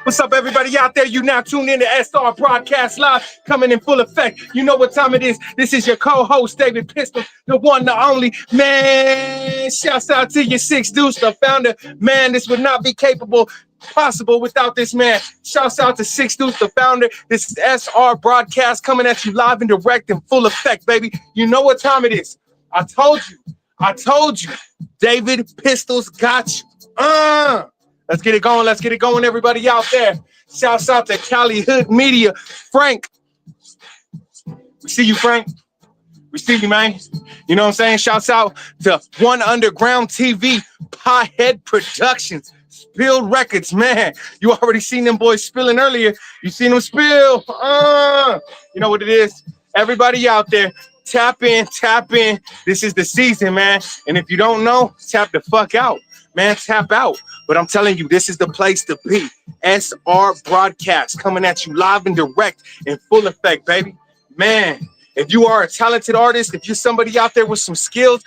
What's up, everybody out there? You now tuned in to SR Broadcast Live, coming in full effect. You know what time it is. This is your co-host, David Pistol, the one, the only. Man, shouts out to your Six Deuce, the founder. Man, this would not be possible without this man. Shouts out to Six Deuce, the founder. This is SR Broadcast coming at you live and direct in full effect, baby. You know what time it is. I told you. David Pistols got you. Let's get it going, everybody out there. Shouts out to Cali Hood Media. Frank. We see you, Frank. We see you, man. You know what I'm saying? Shouts out to One Underground TV, Pothead Productions, Spill Records, man. You already seen them boys spilling earlier. You seen them spill. You know what it is? Everybody out there, tap in. This is the season, man. And if you don't know, tap the fuck out. Man, tap out. But I'm telling you, this is the place to be. SR Broadcast coming at you live and direct in full effect, baby. Man, if you are a talented artist, if you're somebody out there with some skills,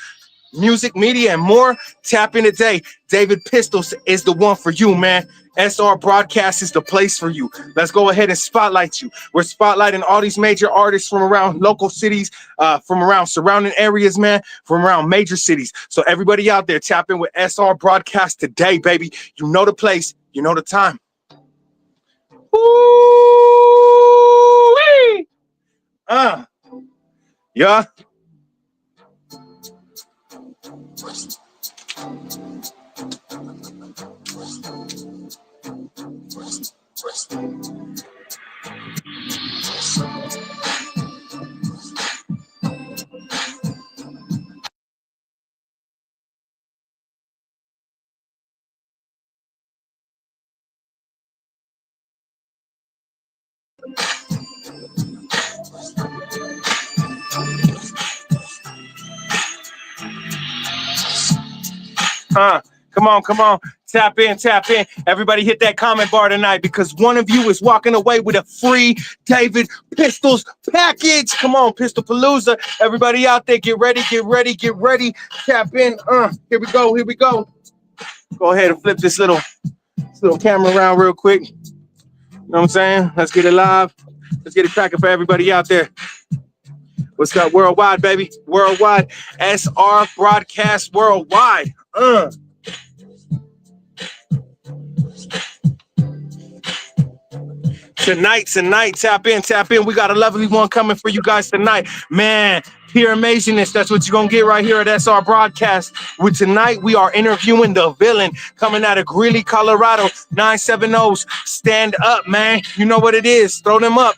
music, media, and more, tap in today. David Pistols is the one for you, man. SR Broadcast is the place for you. Let's go ahead and spotlight you. We're spotlighting all these major artists from around local cities, from around surrounding areas, man, from around major cities. So everybody out there, tap in with SR Broadcast today, baby. You know the place, you know the time. Woo-wee! Yeah. Come on. Tap in. Everybody hit that comment bar tonight because one of you is walking away with a free David Pistols package. Come on, Pistol Palooza. Everybody out there, get ready. Tap in. Here we go. Go ahead and flip this little camera around real quick. You know what I'm saying? Let's get it live. Let's get it cracking for everybody out there. What's up, worldwide, baby? Worldwide. SR Broadcast Worldwide. Tonight, tap in. We got a lovely one coming for you guys tonight. Man, pure amazingness. That's what you're going to get right here at SR Broadcast. With tonight, we are interviewing the villain coming out of Greeley, Colorado. 970s. Stand up, man. You know what it is. Throw them up.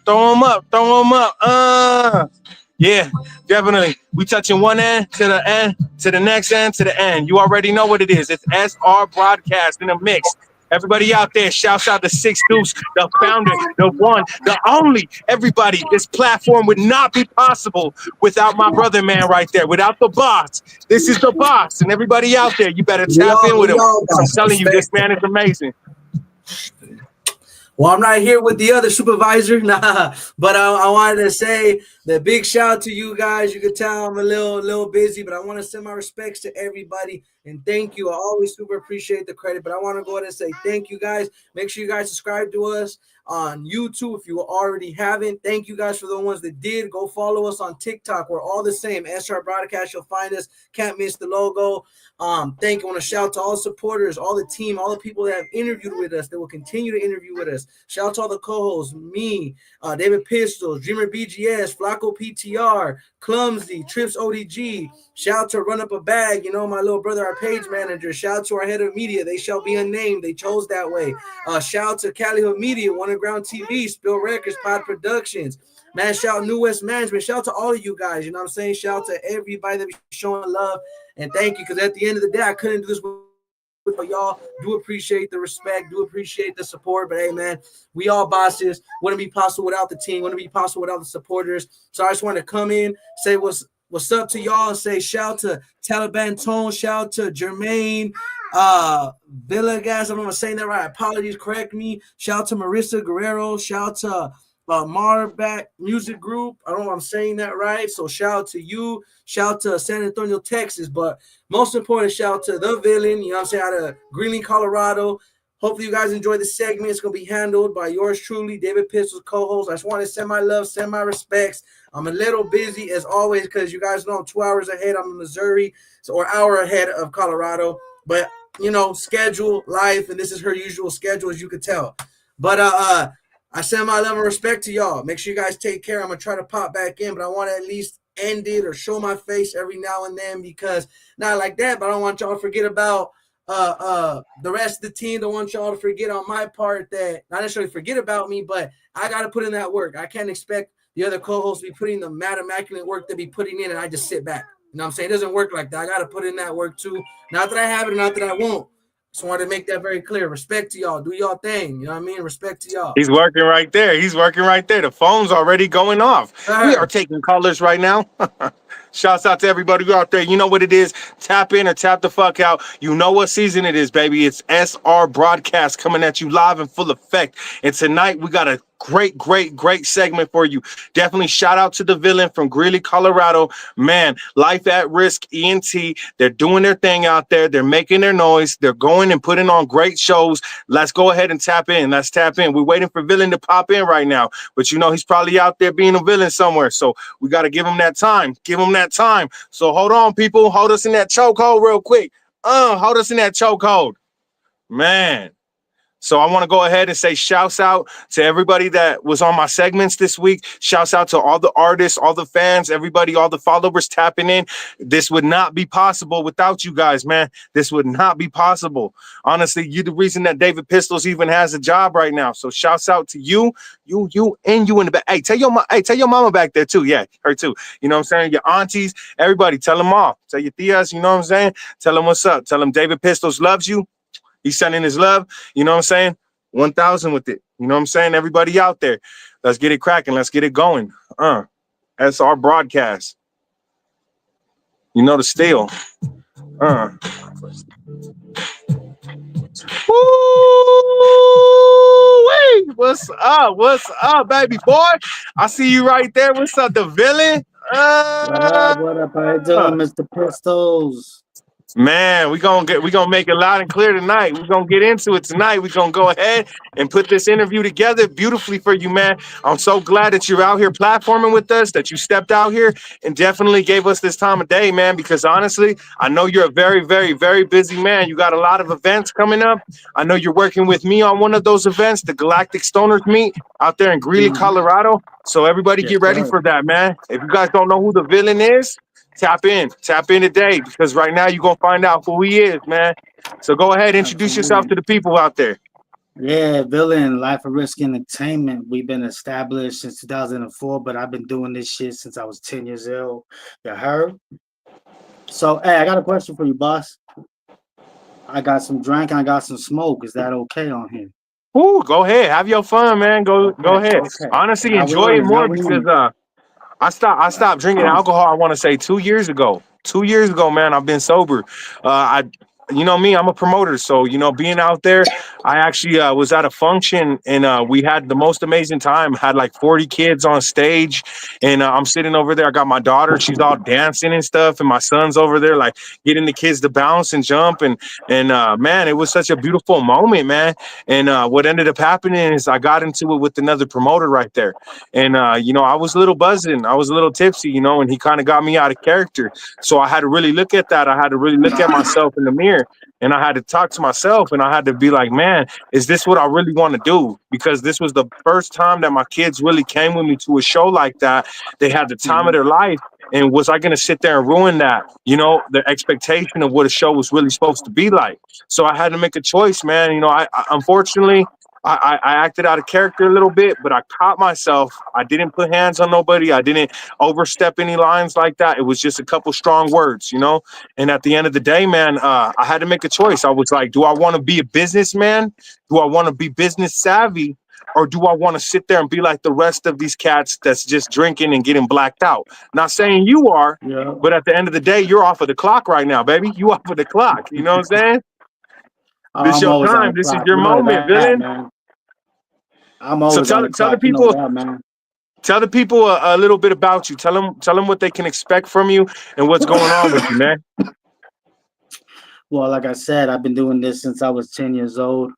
Yeah, definitely. We touching one end to the end, to the next end, to the end. You already know what it is. It's SR Broadcast in a mix. Everybody out there, shouts out to Six Deuce, the founder, the one, the only. Everybody, this platform would not be possible without my brother, man, right there. Without the boss. This is the boss. And everybody out there, you better tap in with him. I'm telling you, this man is amazing. Well, I'm not here with the other supervisor, but I wanted to say the big shout out to you guys. You can tell I'm a little busy, but I want to send my respects to everybody and thank you. I always super appreciate the credit, but I want to go ahead and say thank you guys. Make sure you guys subscribe to us on YouTube if you already haven't. Thank you guys for the ones that did. Go follow us on TikTok. We're all the same. SR Broadcast, you'll find us. Can't miss the logo. Thank you. I want to shout out to all the supporters, all the team, all the people that have interviewed with us, that will continue to interview with us. Shout out to all the co-hosts, me, David Pistols, Dreamer BGS, Flacco PTR, Clumsy, Trips ODG. Shout out to Run Up a Bag, my little brother, our page manager. Shout out to our head of media. They shall be unnamed. They chose that way. Shout out to Cali Hood Media, One Underground TV, Spill Records, Pod Productions. Man, shout out New West Management. Shout out to all of you guys. You know what I'm saying? Shout out to everybody that be showing love. And thank you, because at the end of the day, I couldn't do this with y'all. Do appreciate the respect. Do appreciate the support. But, hey, man, we all bosses. Wouldn't be possible without the team. Wouldn't be possible without the supporters. So I just want to come in, say what's what's up to y'all. Say shout to Taliban Tone, shout to Jermaine, Villegas. I don't know if I'm saying that right. Apologies, correct me. Shout to Marissa Guerrero. Shout to Marback Music Group. I don't know if I'm saying that right. So shout out to you. Shout out to San Antonio, Texas. But most important, shout out to the villain, you know what I'm saying, out of Greeley, Colorado. Hopefully you guys enjoy the segment. It's going to be handled by yours truly, David Pistols, co-host. I just want to send my love, send my respects. I'm a little busy as always because you guys know I'm 2 hours ahead. I'm in Missouri, or hour ahead of Colorado. But, you know, schedule, life, and this is her usual schedule, as you could tell. But I send my love and respect to y'all. Make sure you guys take care. I'm going to try to pop back in, but I want to at least end it or show my face every now and then because not like that, but I don't want y'all to forget about the rest of the team. Don't want y'all to forget on my part that not necessarily forget about me, but I got to put in that work. I can't expect the other co-hosts to be putting the mad immaculate work to be putting in and I just sit back. You know what I'm saying? It doesn't work like that. I got to put in that work too. Not that I have it, not that I won't. Just wanted to make that very clear. Respect to y'all. Do y'all thing. You know what I mean? Respect to y'all. He's working right there. He's working right there. The phone's already going off. We are taking callers right now. Shouts out to everybody out there. You know what it is. Tap in or tap the fuck out. You know what season it is, baby. It's SR Broadcast coming at you live in full effect. And tonight we got a great segment for you. Definitely shout out to the villain from Greeley, Colorado. Man, Life at Risk ENT. They're doing their thing out there. They're making their noise. They're going and putting on great shows. Let's go ahead and tap in. Let's tap in. We're waiting for Villain to pop in right now. But you know, he's probably out there being a villain somewhere. So we got to give him that time. Give him that time. So hold on, people. Hold us in that chokehold real quick. Hold us in that chokehold. Man. So I want to go ahead and say shouts out to everybody that was on my segments this week. Shouts out to all the artists, all the fans, everybody, all the followers tapping in. This would not be possible without you guys, man. This would not be possible. Honestly, you're the reason that David Pistols even has a job right now. So shouts out to you in the back. Hey, tell your mama back there too. Yeah, her too. You know what I'm saying? Your aunties, everybody, tell them all. Tell your tias, you know what I'm saying? Tell them what's up. Tell them David Pistols loves you. He's sending his love. You know what I'm saying? 1,000 with it. You know what I'm saying? Everybody out there, let's get it cracking. Let's get it going. That's our broadcast. You know the steal. Woo! What's up? What's up, baby boy? I see you right there. What's up, the villain? What up? How you doing, Mr. Pistols? Man, we're gonna make it loud and clear tonight. We're gonna get into it tonight. We're gonna go ahead and put this interview together beautifully for you, man. I'm so glad that you're out here platforming with us, that you stepped out here and definitely gave us this time of day, man, because honestly, I know you're a very busy man. You got a lot of events coming up. I know you're working with me on one of those events, the Galactic Stoners Meet out there in Greeley, Colorado. So everybody get ready for that, man. If you guys don't know who the villain is, tap in today, because right now you're going to find out who he is, man. So go ahead, introduce yourself to the people out there. Yeah, Villain, Life of Risk Entertainment. We've been established since 2004, but I've been doing this shit since I was 10 years old. You heard? So, hey, I got a question for you, boss. I got some drink and I got some smoke. Is that okay on here? Ooh, go ahead. Have your fun, man. Go ahead. Okay. Honestly, enjoy it more because I stopped drinking alcohol, I want to say 2 years ago. 2 years ago, man, I've been sober. You know me, I'm a promoter. So, you know, being out there, I actually was at a function and we had the most amazing time. Had like 40 kids on stage and I'm sitting over there. I got my daughter. She's all dancing and stuff. And my son's over there, like getting the kids to bounce and jump. And man, it was such a beautiful moment, man. And what ended up happening is I got into it with another promoter right there. And, you know, I was a little buzzing. I was a little tipsy, you know, and he kind of got me out of character. So I had to really look at that. I had to really look at myself in the mirror. And I had to talk to myself and I had to be like, man, is this what I really want to do? Because this was the first time that my kids really came with me to a show like that. They had the time of their life. And was I going to sit there and ruin that, you know, the expectation of what a show was really supposed to be like? So I had to make a choice, man. You know, I unfortunately, I acted out of character a little bit, but I caught myself. I didn't put hands on nobody. I didn't overstep any lines like that. It was just a couple strong words, you know? And at the end of the day, man, I had to make a choice. I was like, do I want to be a businessman? Do I want to be business savvy? or do I want to sit there and be like the rest of these cats that's just drinking and getting blacked out? Not saying you are, Yeah. but at the end of the day, you're off of the clock right now, baby. You off of the clock. You know what I'm saying? This I'm your always on time. the This is clock. your You know moment, that, villain. man. I'm So always on tell the tell the clock. You know people that, man. tell the people a little bit about you. Tell them what they can expect from you and what's going on with you, man. Well, like I said, I've been doing this since I was 10 years old.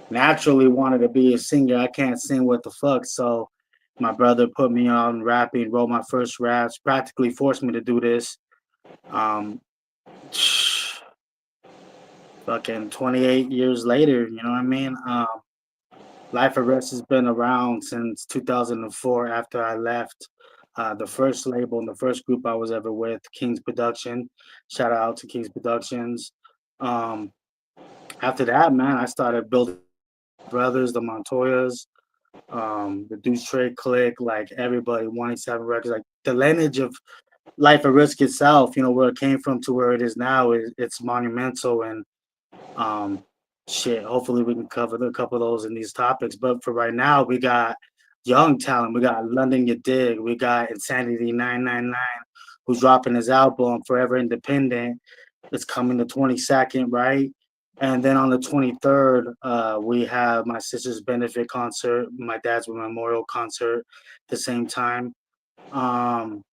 Naturally wanted to be a singer. I can't sing what the fuck. So my brother put me on rapping, wrote my first raps, practically forced me to do this. Um, fucking 28 years later, you know what I mean? Life Arrest has been around since 2004 after I left the first label and the first group I was ever with, King's Production. Shout out to King's Productions. Um, After that, man, I started building brothers, the Montoyas, the Deuce Trade Click, like everybody, 187 Records, like the lineage of Life at Risk itself, you know, where it came from to where it is now, it's monumental. And um, shit, hopefully we can cover a couple of those in these topics. But for right now, we got young talent. We got London You Dig. We got Insanity 999, who's dropping his album Forever Independent. It's coming the 22nd, right? And then on the 23rd, we have my sister's benefit concert, my dad's memorial concert at the same time. Um,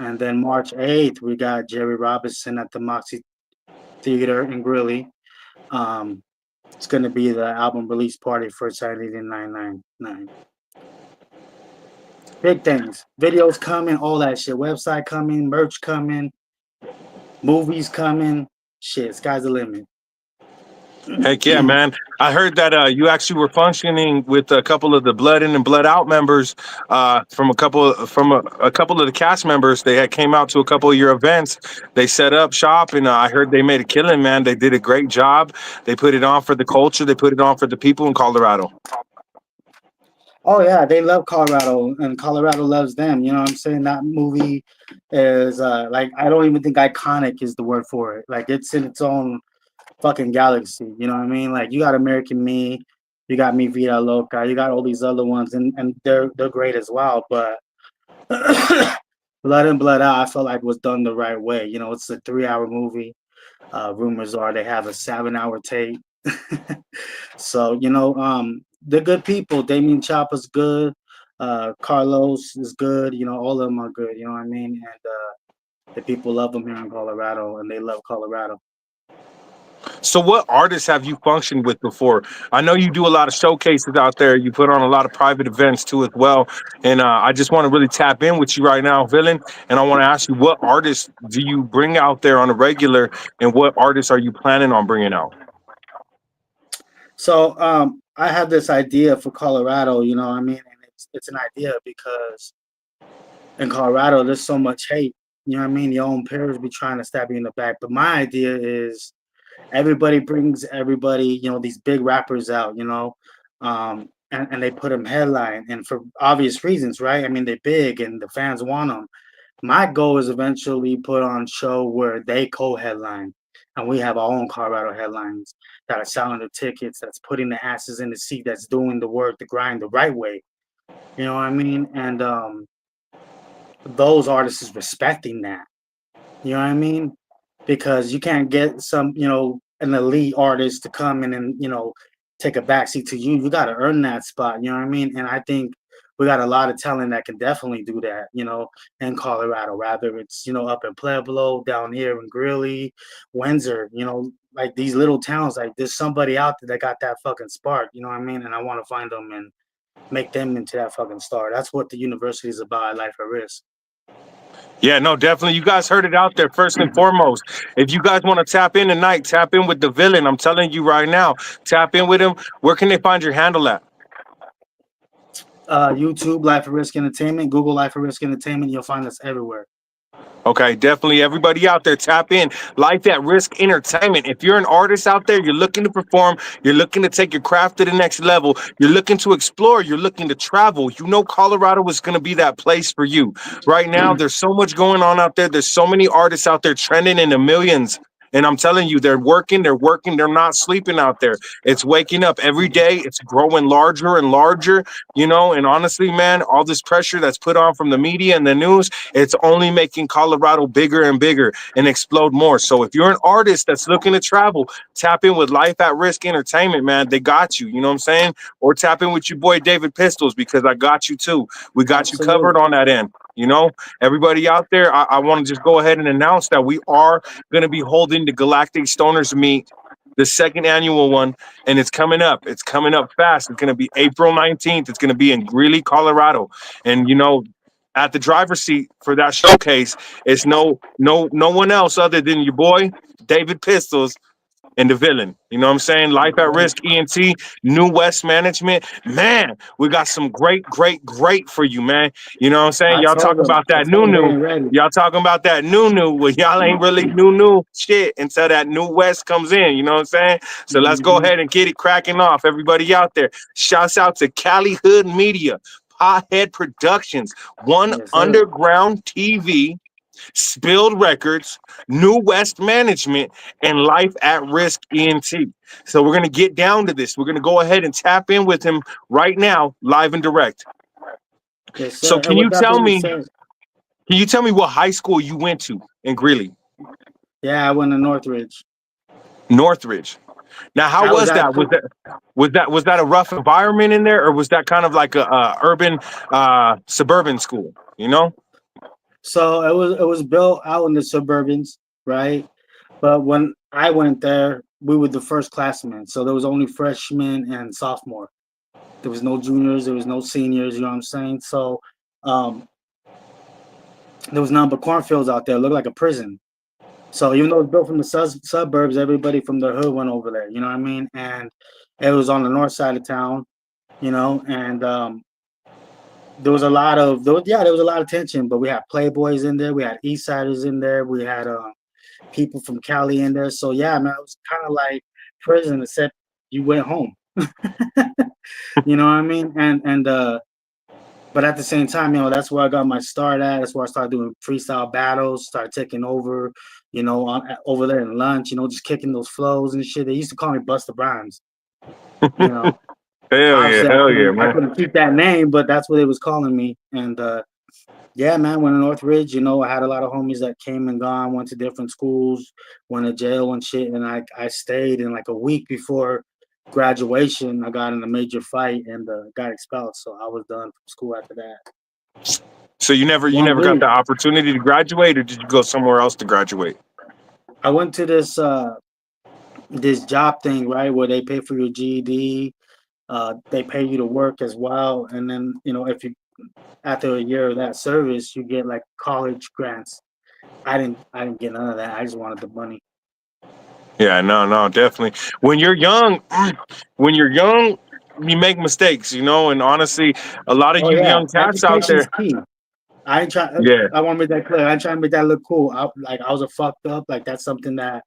and then March 8th, we got Jerry Robinson at the Moxie Theater in Greeley. Um, it's going to be the album release party for Saturday 999. Big things. Videos coming, all that shit. Website coming, merch coming, movies coming. Shit, sky's the limit. Heck yeah, man. I heard that you actually were functioning with a couple of the Blood In and Blood Out members from a couple of the cast members. They had came out to a couple of your events. They set up shop, and I heard they made a killing, man. They did a great job. They put it on for the culture. They put it on for the people in Colorado. Oh yeah, they love Colorado, and Colorado loves them. You know what I'm saying? That movie is like, I don't even think iconic is the word for it. Like, it's in its own fucking galaxy. You know what I mean? Like, you got American Me, you got Me Vida Loca, you got all these other ones, and they're great as well. But Blood In Blood Out, I felt like was done the right way. You know, it's a 3-hour movie. Rumors are they have a 7-hour tape. So, you know, they're good people. Damien Chopper's good. Carlos is good. You know, all of them are good. You know what I mean? And the people love them here in Colorado, and they love Colorado. So, what artists have you functioned with before? I know you do a lot of showcases out there. You put on a lot of private events too, as well. And I just want to really tap in with you right now, Villain. And I want to ask you, what artists do you bring out there on a regular, and what artists are you planning on bringing out? So I have this idea for Colorado. You know what I mean? And it's an idea because in Colorado there's so much hate. You know what I mean? Your own parents be trying to stab you in the back. But my idea is everybody brings everybody, you know, these big rappers out, you know, and they put them headline, and for obvious reasons, right? I mean, they're big and the fans want them. My goal is eventually put on show where they co-headline, and we have our own Colorado headlines that are selling the tickets, that's putting the asses in the seat, that's doing the work, the grind the right way. You know what I mean? And those artists is respecting that. You know what I mean? Because you can't get some, you know, an elite artist to come in and, you know, take a backseat to you. You got to earn that spot. You know what I mean? And I think we got a lot of talent that can definitely do that, you know, in Colorado, rather it's, you know, up in Pueblo, down here in Greeley, Windsor, you know, like these little towns, like there's somebody out there that got that fucking spark, you know what I mean? And I want to find them and make them into that fucking star. That's what the university is about at Life at Risk. Yeah, no, definitely. You guys heard it out there first and foremost. If you guys want to tap in tonight, tap in with the Villain. I'm telling you right now, tap in with him. Where can they find your handle at? YouTube, Life at Risk Entertainment, Google Life at Risk Entertainment. You'll find us everywhere. Okay, definitely. Everybody out there, tap in. Life at Risk Entertainment. If you're an artist out there, you're looking to perform, you're looking to take your craft to the next level, you're looking to explore, you're looking to travel, you know Colorado is going to be that place for you. Right now, there's so much going on out there. There's so many artists out there trending in the millions. And I'm telling you, they're working, they're not sleeping out there. It's waking up every day, it's growing larger and larger, and honestly, man, all this pressure that's put on from the media and the news, it's only making Colorado bigger and bigger and explode more. So if you're an artist that's looking to travel, tap in with Life at Risk Entertainment, man. They got you, you know what I'm saying? Or tap in with your boy David Pistols, because I got you too. We got you covered Absolutely. on that end. Everybody out there, I want to just go ahead and announce that we are going to be holding the Galactic Stoners Meet, the second annual one, and it's coming up. It's coming up fast. It's going to be April 19th. It's going to be in Greeley, Colorado. And at the driver's seat for that showcase, it's no one else other than your boy David Pistols and the villain. You know what I'm saying? Life at Risk ENT, New West Management. Man, we got some great for you, man. You know what I'm saying? Y'all talking about I that told them they new. ain't ready. Y'all talking about that new. Well, y'all ain't really new shit until that New West comes in. You know what I'm saying? So let's go Mhm. ahead and get it cracking off. Everybody out there. Shouts out to Cali Hood Media, Pothead Productions, One Yes, sir. Underground TV, Spilled Records, New West Management, and Life at Risk ENT. So we're going to get down to this. We're going to go ahead and tap in with him right now, live and direct. Yes, So sir. And with that being said, can you tell me what high school you went to in Greeley? yeah, I went to Northridge. Northridge. Now, how I was was at that? Was that a rough environment in there, or was that kind of like a urban suburban school? so it was built out in the suburbans, right? But when I went there, we were the first classmen. So there was only freshmen and sophomore. There was no juniors, there was no seniors, you know what I'm saying? So um there was none but cornfields out there. It looked like a prison. So even though it's built from the suburbs, everybody from the hood went over there, you know what I mean? And it was on the north side of town, and there was a lot of tension, but we had playboys in there, we had east siders in there, we had people from Cali in there. So yeah, man, it was kind of like prison, except you went home. You know what I mean? And but at the same time, that's where I got my start at. That's where I started doing freestyle battles, started taking over, over there in lunch, just kicking those flows and shit. They used to call me Busta Rhymes, you know. Obviously Hell yeah, I man. couldn't keep that name, but that's what they was calling me. And yeah, man, went to Northridge, I had a lot of homies that came and gone, went to different schools, went to jail and shit. And I stayed, and like a week before graduation, I got in a major fight and got expelled. So I was done from school after that. So you never got Really. the opportunity to graduate, or did you go somewhere else to graduate? I went to this job thing, right, where they pay for your GED, they pay you to work as well, and then if you after a year of that service, you get like college grants. I didn't get none of that. I just wanted the money. Yeah, no, definitely. When you're young, when you're young, you make mistakes, and honestly, a lot of Oh you yeah, young cats out education's there. key. I ain't try. Yeah. I want to make that clear. I ain't trying to make that look cool. I was a fucked up. Like that's something that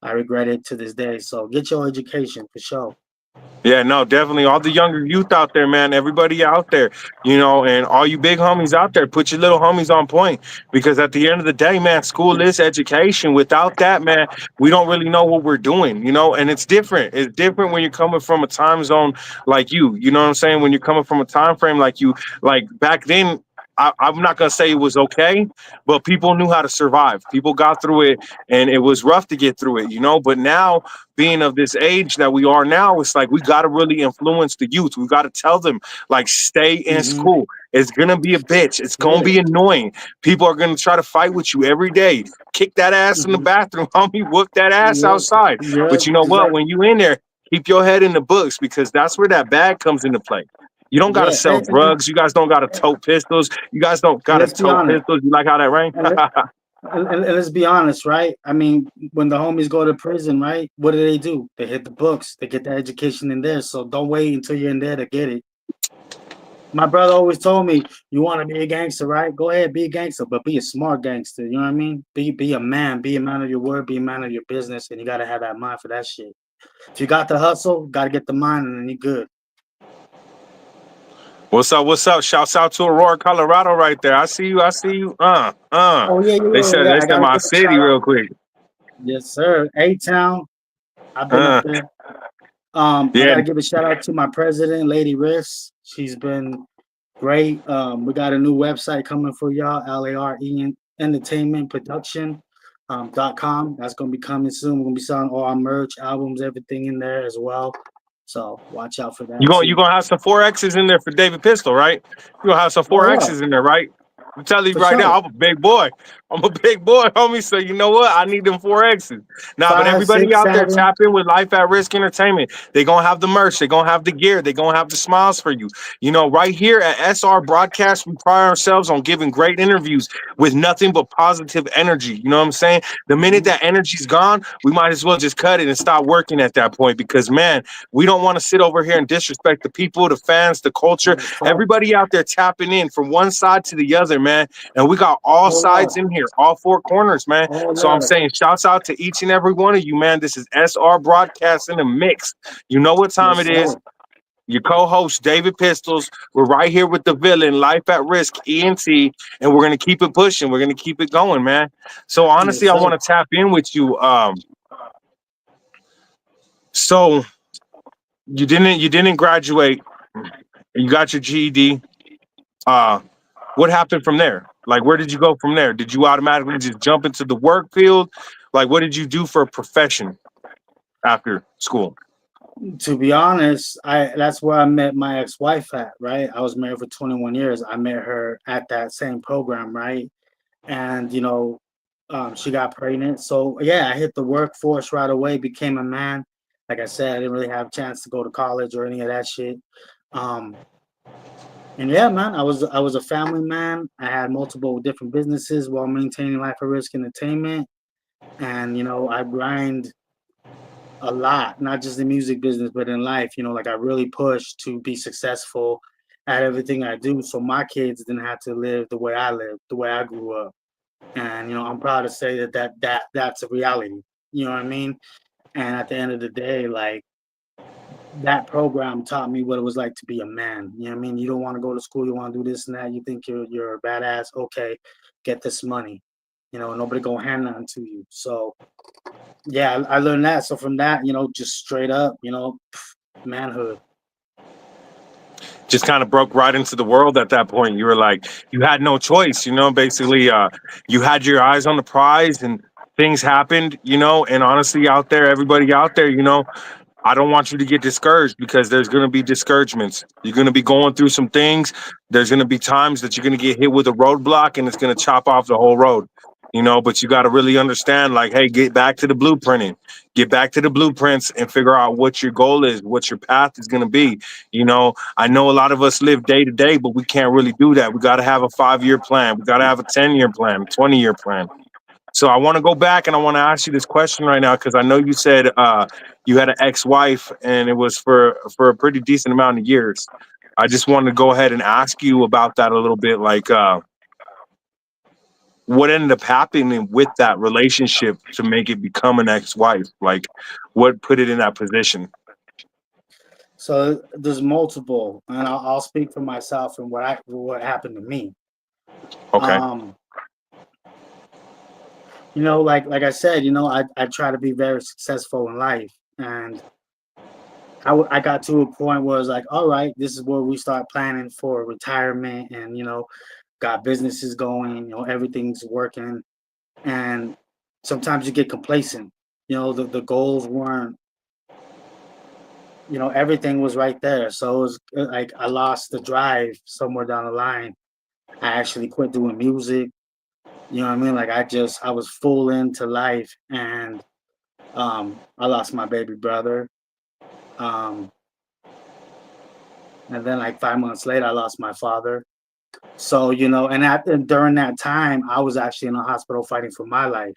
I regretted to this day. So get your education for sure. Yeah, no, definitely. All the younger youth out there, man, everybody out there, and all you big homies out there, put your little homies on point, because at the end of the day, man, school is education. Without that, man, we don't really know what we're doing, and it's different. It's different when you're coming from a time zone like you know what I'm saying? When you're coming from a time frame like you, like back then, I'm not gonna say it was okay, but people knew how to survive. People got through it, and it was rough to get through it. But now, being of this age that we are now, it's like we got to really influence the youth. We got to tell them, like, stay in Mm-hmm. school. It's gonna be a bitch. It's gonna Yeah. be annoying. People are gonna try to fight with you every day. Kick that ass in the Mm-hmm. bathroom, homie. Whoop that ass Yep. outside. But Yep. you know what? Exactly. When you in there, keep your head in the books, because that's where that bag comes into play. You don't got to Yeah. sell drugs. You guys don't got to tote pistols. You guys don't got And to let's be tote honest. pistols. You like how that rang? And, let, and let's be honest, right? I mean, when the homies go to prison, right? What do? They hit the books. They get the education in there. So don't wait until you're in there to get it. My brother always told me, "You want to be a gangster, right? Go ahead, be a gangster, but be a smart gangster. You know what I mean? Be a man. Be a man of your word. Be a man of your business, and you gotta have that mind for that shit. If you got the hustle, gotta get the mind, and then you good." What's up? What's up? Shouts out to Aurora, Colorado, right there. I see you. I see you. Oh yeah, yeah, They yeah, said yeah. they I said gotta my give a city shout out. real quick. Yes, sir. A-Town. I've been up Uh, there. I yeah, gotta give a shout out to my president, Lady Riss. She's been great. We got a new website coming for y'all, LARE Entertainment Production. .com. That's gonna be coming soon. We're gonna be selling all our merch, albums, everything in there as well. So watch out for that you too. gonna have some 4X's in there for David Pistol, right? You gonna have some Oh four yeah, X's in there, right? I'm telling you for right now, sure. I'm a big boy. I'm a big boy, homie. So you know what? I need them 4X's. Nah, but Five, everybody six, out there seven. tap in with Life at Risk Entertainment. They gonna have the merch. They gonna have the gear. They gonna have the smiles for you. You know, right here at SR Broadcast, we pride ourselves on giving great interviews with nothing but positive energy. You know what I'm saying? The minute Mhm. that energy's gone, we might as well just cut it and stop working at that point because man, we don't want to sit over here and disrespect the people, the fans, the culture. Yes, sir. Everybody out there tapping in from one side to the other, man. And we got all All sides love. in here, all four corners, man. All So I'm love. saying shouts out to each and every one of you, man. This is SR Broadcast in the mix. You know what time Yes, it is. sir. Your co-host David Pistols. We're right here with the villain, Life at Risk, ENT, and we're gonna keep it pushing. We're gonna keep it going, man. So honestly, Yes, I sir. want to tap in with you. So you didn't graduate. You got your GED. Uh, what happened from there? Like, where did you go from there? Did you automatically just jump into the work field? Like, what did you do for a profession after school? To be honest, I that's where I met my ex-wife at, right? I was married for 21 years. I met her at that same program, right? And she got pregnant. So yeah, I hit the workforce right away, became a man. Like I said, I didn't really have a chance to go to college or any of that shit. Um, and yeah, man, I was a family man. I had multiple different businesses while maintaining Life at Risk Entertainment. And I grind a lot, not just the music business, but in life. Like I really push to be successful at everything I do. So my kids didn't have to live the way I lived, the way I grew up. And I'm proud to say that's a reality. You know what I mean? And at the end of the day, like that program taught me what it was like to be a man. You know what I mean? You don't want to go to school, you want to do this and that. You think you're a badass. Okay, get this money. Nobody gonna hand nothing to you. So yeah, I learned that. So from that, just straight up, manhood. Just kind of broke right into the world at that point. You were like, you had no choice, basically, you had your eyes on the prize and things happened, and honestly, out there, everybody out there, I don't want you to get discouraged because there's going to be discouragements. You're going to be going through some things. There's going to be times that you're going to get hit with a roadblock and it's going to chop off the whole road. But you got to really understand, like, hey, get back to the blueprinting, get back to the blueprints and figure out what your goal is, what your path is going to be. I know a lot of us live day to day, but we can't really do that. We got to have a 5-year plan. We got to have a 10-year plan, 20-year plan. So I want to go back and I want to ask you this question right now because I know you said you had an ex-wife and it was for a pretty decent amount of years. I just wanted to go ahead and ask you about that a little bit, like what ended up happening with that relationship to make it become an ex-wife? Like, what put it in that position? So there's multiple, and I'll speak for myself and what happened to me. Okay, Um, like I said, I try to be very successful in life, and I got to a point where it's like, all right, this is where we start planning for retirement, and got businesses going, everything's working, and sometimes you get complacent. The goals weren't, everything was right there, so it was like I lost the drive somewhere down the line. I actually quit doing music. You know what I mean? Like I was full into life, and I lost my baby brother. Um, and then like 5 months later, I lost my father. So and during that time, I was actually in a hospital fighting for my life,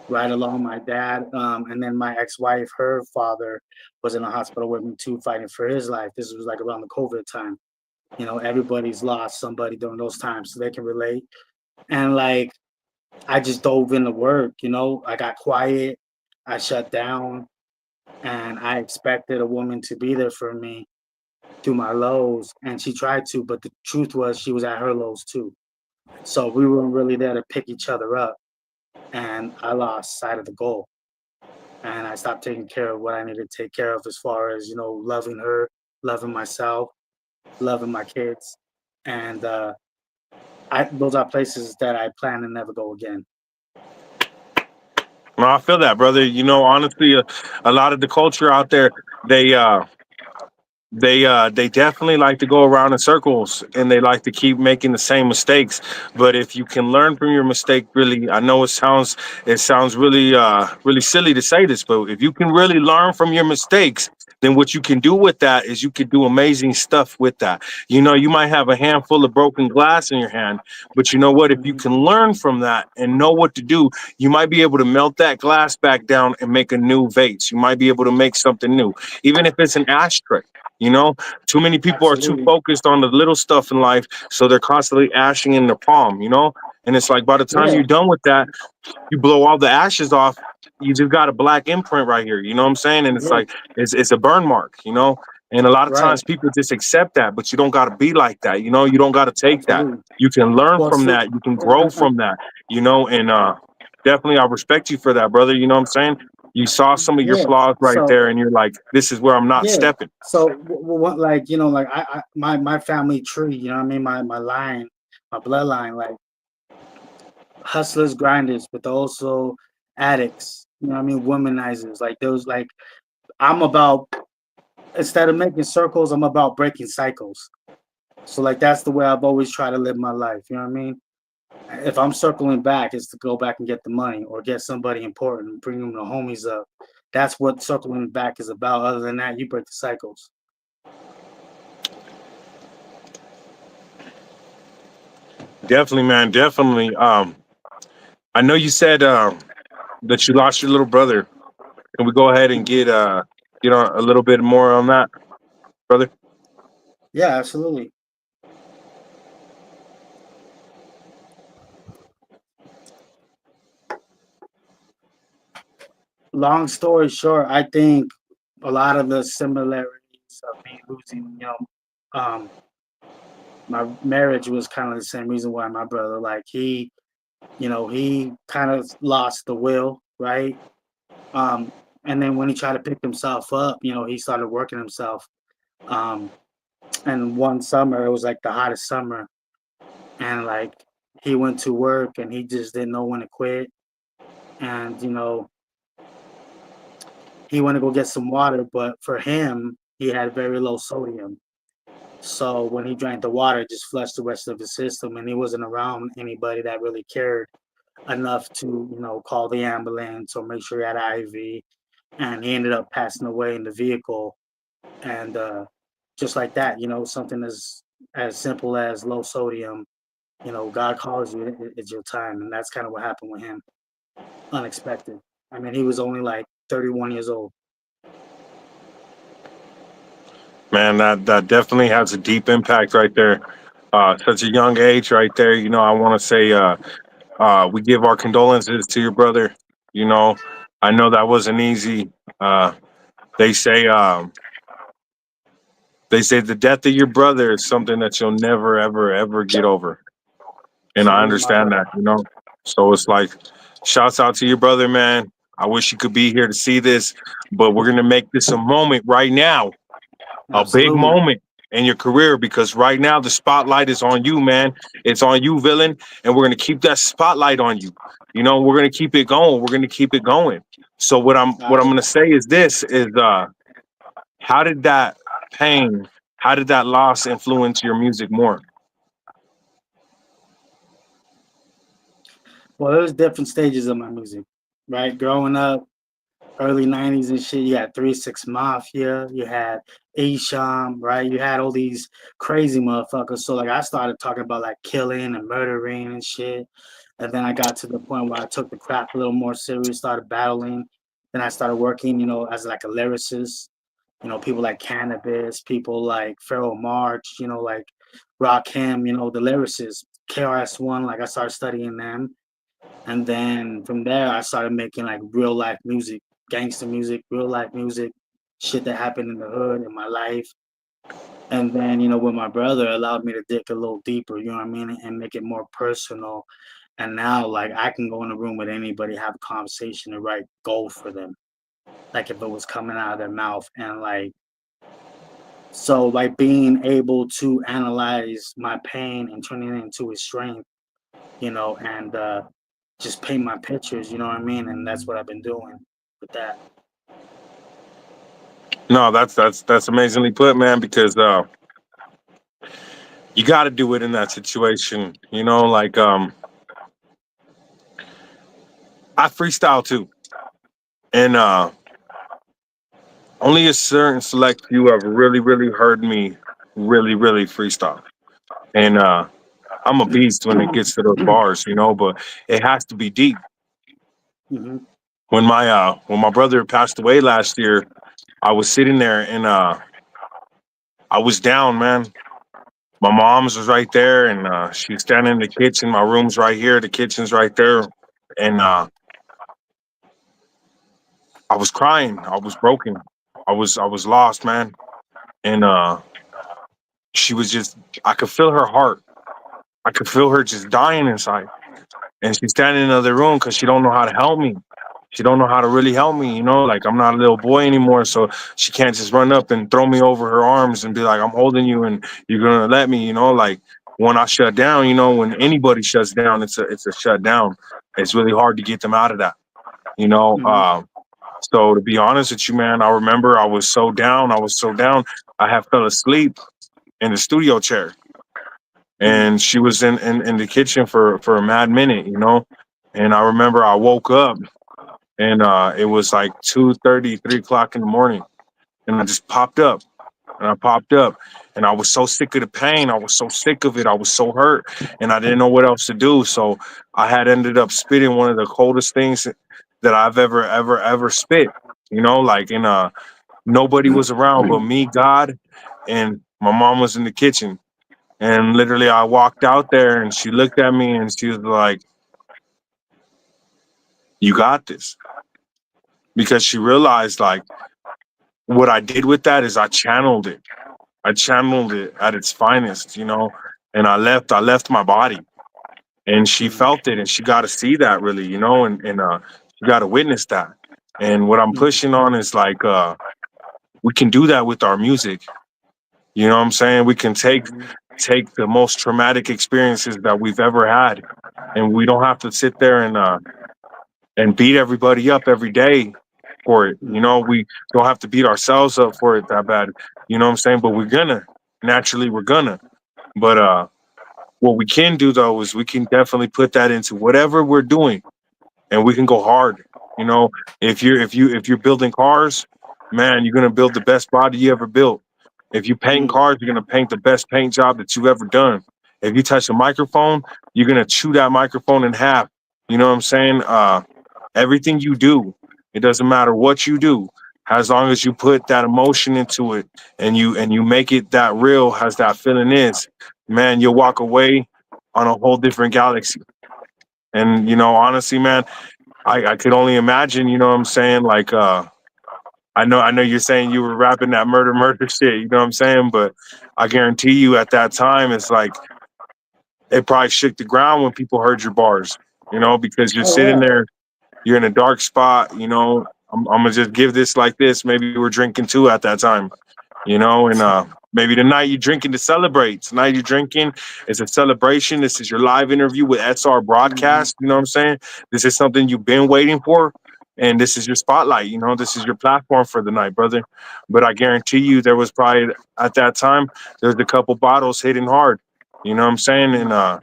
right along my dad. And then my ex-wife, her father, was in a hospital with me too, fighting for his life. This was like around the COVID time. Everybody's lost somebody during those times, so they can relate. And like I just dove into work. I got quiet, I shut down, and I expected a woman to be there for me through my lows, and she tried to, but the truth was she was at her lows too. So we weren't really there to pick each other up. and I lost sight of the goal. And I stopped taking care of what I needed to take care of as far as, loving her, loving myself, loving my kids. And those are places that I plan to never go again. No, I feel that, brother. Honestly, a lot of the culture out there, they they definitely like to go around in circles and they like to keep making the same mistakes. But if you can learn from your mistake, really, I know it sounds really really silly to say this, but if you can really learn from your mistakes, then what you can do with that is you can do amazing stuff with that. You might have a handful of broken glass in your hand, but you know what? If you Mhm. can learn from that and know what to do, you might be able to melt that glass back down and make a new vase. You might be able to make something new, even if it's an ashtray. You know, too many people are too Absolutely. focused on the little stuff in life, so they're constantly ashing in their palm. And it's like by the time Yeah. you're done with that, you blow all the ashes off. You just got a black imprint right here. You know what I'm saying? And it's Yeah. like it's a burn mark. And a lot of Right. times people just accept that, but you don't got to be like that. You don't got to take that. Absolutely. You can learn Well, from see, that. You can grow from that. And definitely I respect you for that, brother. You know what I'm saying? You saw some of your yeah. flaws right So there, and you're like, this is where I'm not yeah. stepping. So what, like, like my family tree, what I mean, my line, my bloodline, like hustlers, grinders, but also addicts. What I mean, womanizers, like those. Like I'm about, instead of making circles, I'm about breaking cycles. So like that's the way I've always tried to live my life. You know what I mean? If I'm circling back, it's to go back and get the money or get somebody important, bring them the homies up. That's what circling back is about. Other than that, you break the cycles. Definitely, man. Definitely. I know you said that you lost your little brother. Can we go ahead and Mhm. get on a little bit more on that, brother? Yeah, absolutely. Long story short, I think a lot of the similarities of me losing, um, my marriage was kind of the same reason why my brother, like he kind of lost the will, right? Um, and then when he tried to pick himself up, he started working himself. Um, and one summer, it was like the hottest summer, and like he went to work and he just didn't know when to quit. And he went to go get some water, but for him, he had very low sodium. So when he drank the water, it just flushed the rest of his system, and he wasn't around anybody that really cared enough to, call the ambulance or make sure he had IV. And he ended up passing away in the vehicle. And just like that, something as simple as low sodium, God calls you, it's your time. And that's kind of what happened with him. Unexpected. I mean, he was only like 31 years old. Man, that definitely has a deep impact right there. Such a young age right there. I want to say we give our condolences to your brother. You know, I know that wasn't easy. Uh, they say um, they say the death of your brother is something that you'll never, ever, ever get over. And I Salute my understand brother. that. So it's like, shouts out to your brother, man. I wish you could be here to see this, but we're gonna make this a moment right now, a big Absolutely. moment in your career because right now the spotlight is on you, man. It's on you, villain, and we're gonna keep that spotlight on you. We're gonna keep it going. We're gonna keep it going. So All what I'm right. gonna say is this: is how did that pain, how did that loss influence your music more? Well, there's different stages of my music, right? Growing up, early 90s and shit, you had 3 6 Mafia, you had Asham, right? You had all these crazy motherfuckers. So like I started talking about like killing and murdering and shit. And then I got to the point where I took the craft a little more serious, started battling. Then I started working, as like a lyricist. People like Cannabis, people like Pharaoh March, like Rakim, the lyricists, KRS-One, like I started studying them. And then from there, I started making like real life music, gangster music, real life music, shit that happened in the hood in my life. And then, with my brother, it allowed me to dig a little deeper, you know what I mean, and make it more personal And now, like, I can go in a room with anybody, have a conversation, and write gold for them, like if it was coming out of their mouth. And like, so like being able to analyze my pain and turn it into a strength, and just paint my pictures, you know what I mean? And that's what I've been doing with that. No, that's amazingly put, man. Because you got to do it in that situation. Like I freestyle too, and only a certain select few have really, really heard me really, really freestyle. And I'm a beast when it gets to those bars, but it has to be deep. Hmm. When my brother passed away last year, I was sitting there and I was down, man. My mom's was right there, and she's standing in the kitchen. My room's right here. The kitchen's right there, and I was crying. I was broken. I was lost, man. And she was just. I could feel her heart. I could feel her just dying inside. And she's standing in another room because she don't know how to help me. She don't know how to really help me, like I'm not a little boy anymore, so she can't just run up and throw me over her arms and be like, I'm holding you and you're gonna let me, like when I shut down, when anybody shuts down, it's a shutdown. It's really hard to get them out of that, you know. Hmm. So to be honest with you, man, I remember I was so down, I have fell asleep in the studio chair, and she was in the kitchen for a mad minute, and I remember I woke up and it was like 2:30, 3 o'clock in the morning, and I just popped up, and I popped up, and I was so sick of the pain, I was so sick of it, I was so hurt, and I didn't know what else to do. So I had ended up spitting one of the coldest things that I've ever spit, like, and nobody was around but me, God, and my mom was in the kitchen. And literally, I walked out there, and she looked at me, and she was like, "You got this," because she realized, like, what I did with that is I channeled it. I channeled it at its finest, and I left my body, and she Hmm. felt it, and she got to see that really, and she got to witness that. And what I'm Hmm. pushing on is like, we can do that with our music. You know what I'm saying? We can take the most traumatic experiences that we've ever had, and we don't have to sit there and beat everybody up every day for it. Hmm. We don't have to beat ourselves up for it that bad. You know what I'm saying? But we're gonna. But what we can do though is we can definitely put that into whatever we're doing, and we can go hard. You know, if you're building cars, man, you're gonna build the best body you ever built. If you paint Hmm. cars, you're gonna paint the best paint job that you've ever done. If you touch a microphone, you're gonna chew that microphone in half. You know what I'm saying? Everything you do, it doesn't matter what you do, as long as you put that emotion into it and you make it that real as that feeling is, man, you'll walk away on a whole different galaxy. And honestly, man, I could only imagine, you know what I'm saying? Like I know you're saying you were rapping that murder shit, you know what I'm saying? But I guarantee you at that time it's like it probably shook the ground when people heard your bars, because you're Oh sitting yeah. there, you're in a dark spot, I'm gonna just give this like this. Maybe you were drinking too at that time, and maybe tonight you're drinking to celebrate. Tonight you're drinking. It's a celebration. This is your live interview with SR Hmm. Broadcast. You know what I'm saying? This is something you've been waiting for. And this is your spotlight, this is your platform for the night, brother. But I guarantee you there was probably at that time, there's a couple bottles hitting hard. You know what I'm saying? And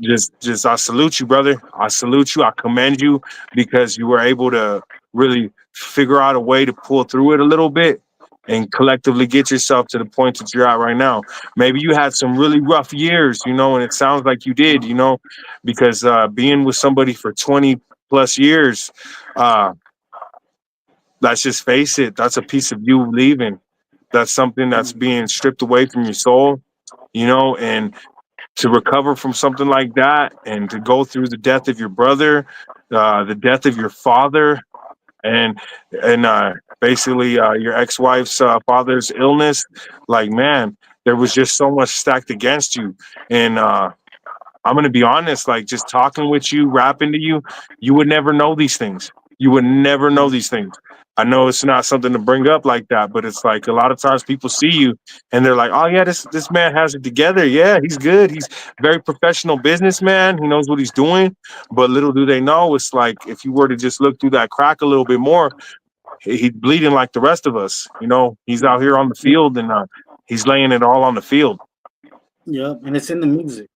just I salute you, brother. I salute you. I commend you because you were able to really figure out a way to pull through it a little bit and collectively get yourself to the point that you're at right now. Maybe you had some really rough years, and it sounds like you did, because being with somebody for 20 plus years, uh, let's just face it, that's a piece of you leaving. That's something that's being stripped away from your soul, and to recover from something like that and to go through the death of your brother, the death of your father, and basically your ex-wife's father's illness, like, man, there was just so much stacked against you. And I'm gonna be honest, like just talking with you, rapping to you, you would never know these things. You would never know these things. I know it's not something to bring up like that, but it's like a lot of times people see you and they're like, "Oh yeah, this man has it together. Yeah, he's good. He's very professional businessman. He knows what he's doing." But little do they know, it's like if you were to just look through that crack a little bit more, he's bleeding like the rest of us. You know, he's out here on the field and he's laying it all on the field. Yep, and it's in the music.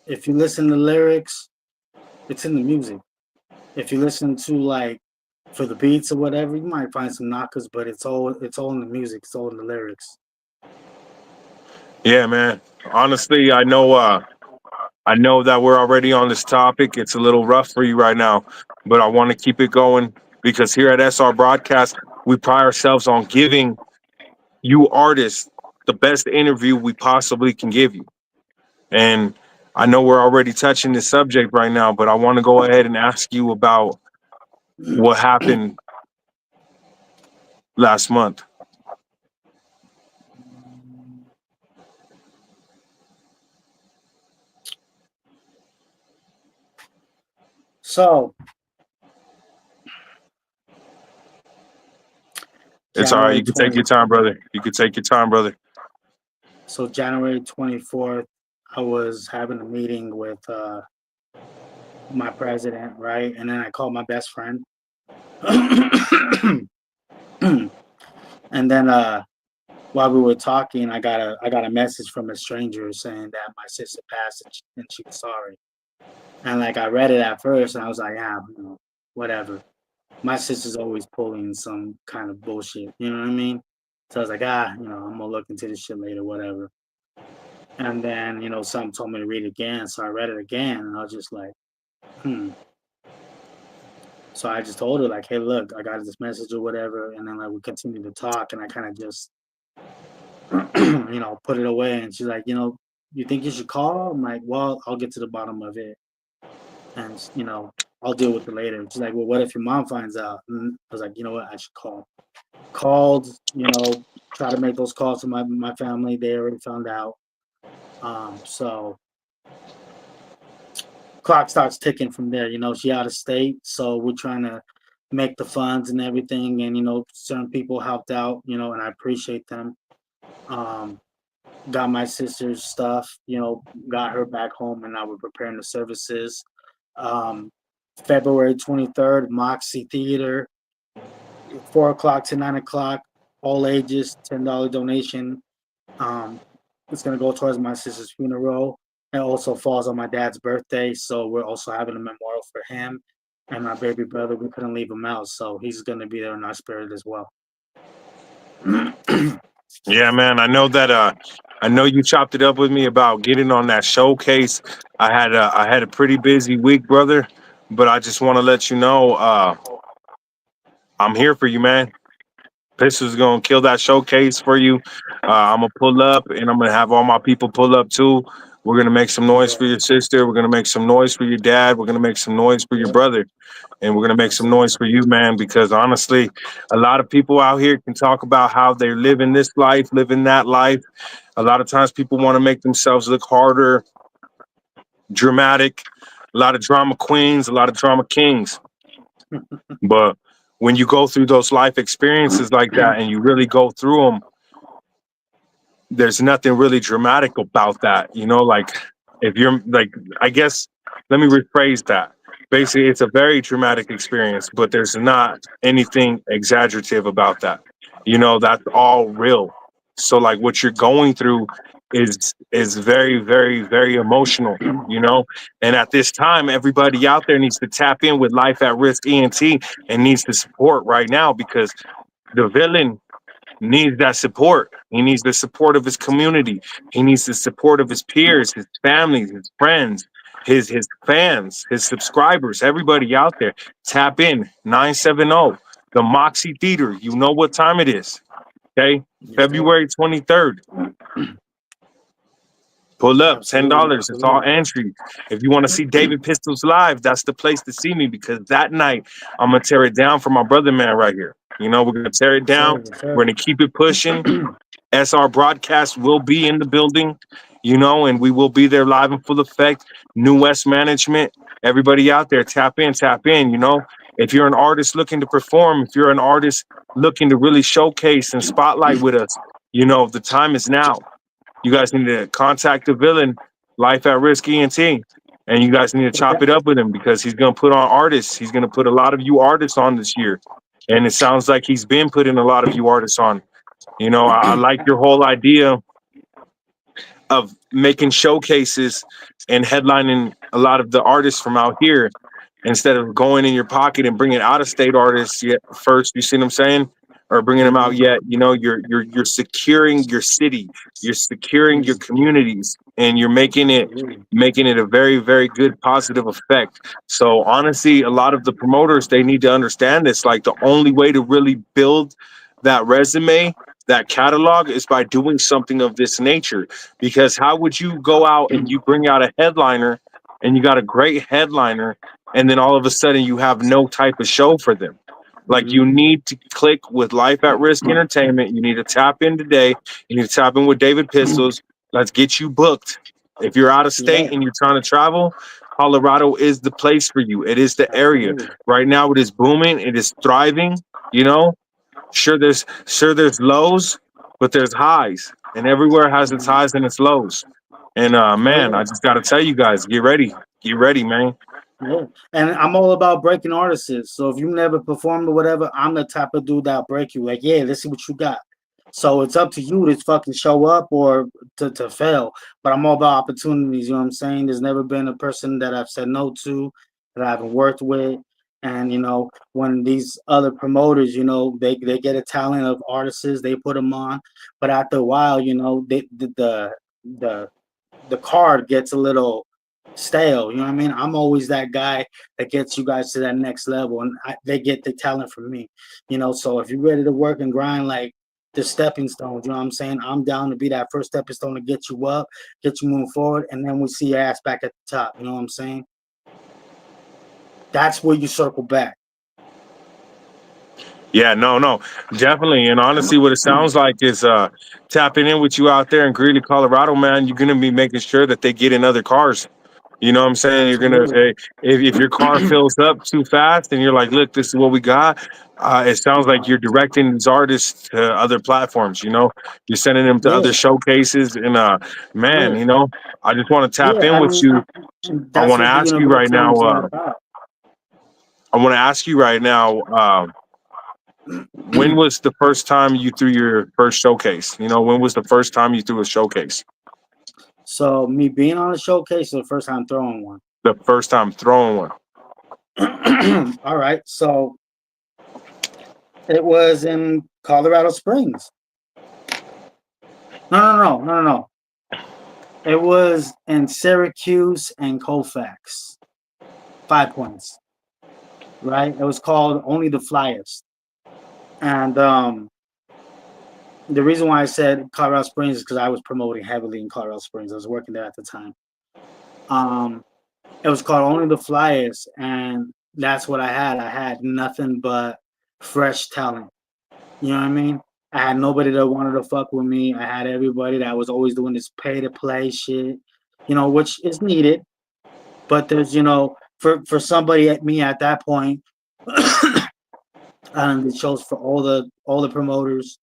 If you listen to lyrics, it's in the music. If you listen to like for the beats or whatever, you might find some knockers, but it's all in the music. It's all in the lyrics. Yeah, man. Honestly, I know that we're already on this topic. It's a little rough for you right now, but I want to keep it going because here at SR Broadcast, we pride ourselves on giving you artists the best interview we possibly can give you. And I know we're already touching this subject right now, but I want to go ahead and ask you about what happened last month. So It's all right. January You can take 20. your time, brother. You can take your time, brother. So January 24th, I was having a meeting with my president, right? And then I called my best friend. And then while we were talking, I got a message from a stranger saying that my sister passed and she was sorry. And like I read it at first, and I was like, yeah, whatever. My sister's always pulling some kind of bullshit. You know what I mean? So I was like, I'm gonna look into this shit later, whatever. And then something told me to read it again, so I read it again, and I was just like, hmm. So I just told her like, hey, look, I got this message or whatever, and then like we continued to talk, and I kind of just put it away, and she's like, you think you should call? I'm like, well, I'll get to the bottom of it, and I'll deal with it later. She's like, well, what if your mom finds out? And I was like, you know what, I should call. Called, try to make those calls to my family. They already found out. So clock starts ticking from there. She out of state, so we're trying to make the funds and everything, and certain people helped out, and I appreciate them. Got my sister's stuff, got her back home, and now we're preparing the services. um February 23rd, Moxie Theater, 4 o'clock to 9 o'clock, all ages, $10 donation. um it's going to go towards my sister's funeral. It also falls on my dad's birthday, so we're also having a memorial for him and my baby brother. We couldn't leave him out, so he's going to be there in our spirit as well. Yeah, man. I know you chopped it up with me about getting on that showcase. I had a pretty busy week, brother, but I just want to let you know I'm here for you, man. Pistol's gonna kill that showcase for you. I'm gonna pull up, and I'm gonna have all my people pull up too. We're gonna make some noise for your sister. We're gonna make some noise for your dad. We're gonna make some noise for your brother, and we're gonna make some noise for you, man. Because honestly, a lot of people out here can talk about how they're living this life, living that life. A lot of times, people want to make themselves look harder, dramatic. A lot of drama queens, a lot of drama kings. But when you go through those life experiences like that, and you really go through them, there's nothing really dramatic about that. Like if you're like, I guess, let me rephrase that. Basically, it's a very dramatic experience, but there's not anything exaggerative about that. That's all real. So like what you're going through is very, very, very emotional, and at this time, everybody out there needs to tap in with Life at Risk ENT and needs to support right now because the villain needs that support. He needs the support of his community. He needs the support of his peers, his family, his friends, his fans, his subscribers, everybody out there. Tap in 970, the Moxie Theater. You know what time it is. Okay. Yes, sir. February 23rd. Pull up, Absolutely, $10. It's all absolutely. entry. If you want to see David Pistols live, that's the place to see me because that night I'm gonna tear it down for my brother man right here. We're gonna tear it Yes, down. sir. Yes, We're sir. gonna keep it pushing. SR Broadcast will be in the building. and we will be there live in full effect. New West management, everybody out there, tap in, tap in. If you're an artist looking to perform, if you're an artist looking to really showcase and spotlight with us, the time is now. You guys need to contact the villain, Life at Risk ENT, and you guys need to chop it up with him because he's going to put on artists. He's going to put a lot of you artists on this year. And it sounds like he's been putting a lot of you artists on. I like your whole idea of making showcases and headlining a lot of the artists from out here instead of going in your pocket and bringing out of state artists yet first. You see what I'm saying? Or bringing them out yet. You're securing your city, you're securing your communities, and you're making it a very, very good positive effect. So honestly, a lot of the promoters, they need to understand this. Like, the only way to really build that resume, that catalog, is by doing something of this nature. Because how would you go out and you bring out a headliner and you got a great headliner, and then all of a sudden you have no type of show for them? Like, you need to click with Life at Risk Entertainment. You need to tap in today. You need to tap in with David Pistols. Let's get you booked. If you're out of state and you're trying to travel, Colorado is the place for you. It is the area. Right now it is booming. It is thriving. Sure there's lows, but there's highs. And everywhere has its highs and its lows. And man, I just gotta tell you guys, get ready. Get ready, man. Yeah. And I'm all about breaking artists. So if you never performed or whatever, I'm the type of dude that'll break you. Like, yeah, let's see what you got. So it's up to you to fucking show up or to fail. But I'm all about opportunities, you know what I'm saying? There's never been a person that I've said no to, that I haven't worked with. And when these other promoters, they get a talent of artists, they put them on. But after a while, the card gets a little stale. You know what I mean? I'm always that guy that gets you guys to that next level, and they get the talent from me. So if you're ready to work and grind, like, the stepping stones, you know what I'm saying? I'm down to be that first stepping stone to get you up, get you moving forward, and then we see your ass back at the top. You know what I'm saying? That's where you circle back. Yeah, no, definitely. And honestly, what it sounds like is tapping in with you out there in Greeley, Colorado, man. You're gonna be making sure that they get in other cars. You know what I'm saying? You're gonna, if your car fills up too fast, and you're like, look, this is what we got. It sounds like you're directing these artists to other platforms. You're sending them to other showcases, and man, I just want to tap in with you. I That's want to what being ask a you real right talent is all now. about. I want to ask you right now. When was the first time you threw your first showcase? When was the first time you threw a showcase? So me being on a showcase is the first time throwing one. The first time throwing one. All right. So it was in Colorado Springs. No. It was in Syracuse and Colfax. 5 points. Right? It was called Only the Flyers. And the reason why I said Colorado Springs is because I was promoting heavily in Colorado Springs. I was working there at the time. It was called Only the Flyers, and that's what I had. I had nothing but fresh talent. You know what I mean? I had nobody that wanted to fuck with me. I had everybody that was always doing this pay to play shit, which is needed. But there's, for somebody at me at that point, it shows for all the promoters,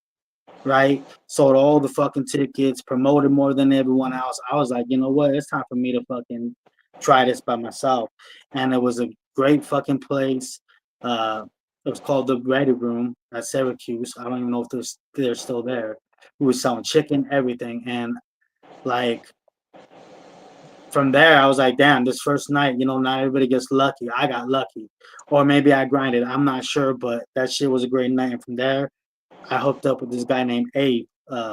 right? Sold all the fucking tickets, promoted more than everyone else. I was like, you know what? It's time for me to fucking try this by myself. And it was a great fucking place. It was called the Ready Room at Syracuse. I don't even know if they're still there. We were selling chicken, everything. And like, from there, I was like, damn, this first night, not everybody gets lucky. I got lucky. Or maybe I grinded. I'm not sure, but that shit was a great night. And from there, I hooked up with this guy named Abe,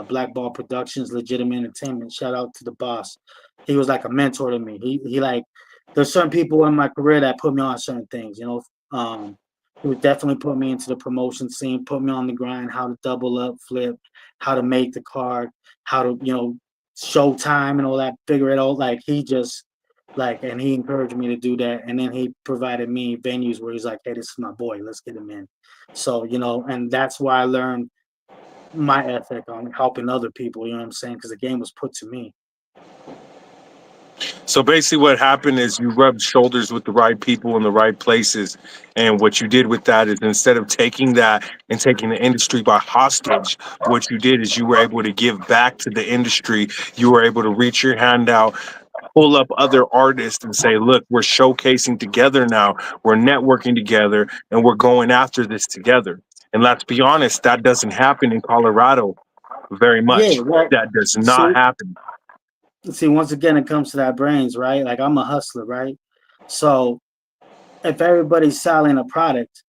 Black Ball Productions, Legitimate Entertainment. Shout out to the boss. He was like a mentor to me. He like, there's certain people in my career that put me on certain things, he would definitely put me into the promotion scene, put me on the grind, how to double up, flip, how to make the card, how to, show time and all that, figure it out. Like, he just, and he encouraged me to do that. And then he provided me venues where he's like, hey, this is my boy, let's get him in. So, and that's why I learned my ethic on helping other people, you know what I'm saying? Because the game was put to me. So basically, what happened is you rubbed shoulders with the right people in the right places. And what you did with that is instead of taking that and taking the industry by hostage, what you did is you were able to give back to the industry. You were able to reach your hand out, pull up other artists and say, look, we're showcasing together now, we're networking together, and we're going after this together. And let's be honest, that doesn't happen in Colorado very Yeah, much. well, That does not see, happen. once again, it comes to that brains, right? Like I'm a hustler, right? So if everybody's selling a product,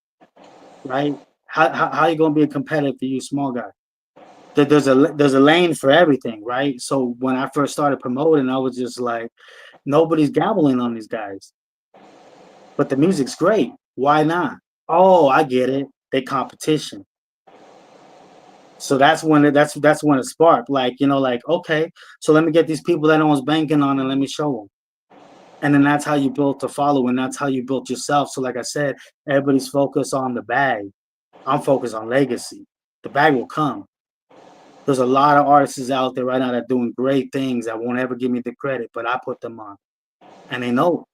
right? How you gonna be a competitive to you, small guy? There's a lane for everything, right? So when I first started promoting, I was just like, nobody's gambling on these guys, but the music's great. Why not? Oh, I get it. They competition. So that's when it sparked. Like like okay, so let me get these people that no one's banking on, and let me show them. And then that's how you built a following. That's how you built yourself. So like I said, everybody's focused on the bag. I'm focused on legacy. The bag will come. There's a lot of artists out there right now that are doing great things that won't ever give me the credit, but I put them on, and they know.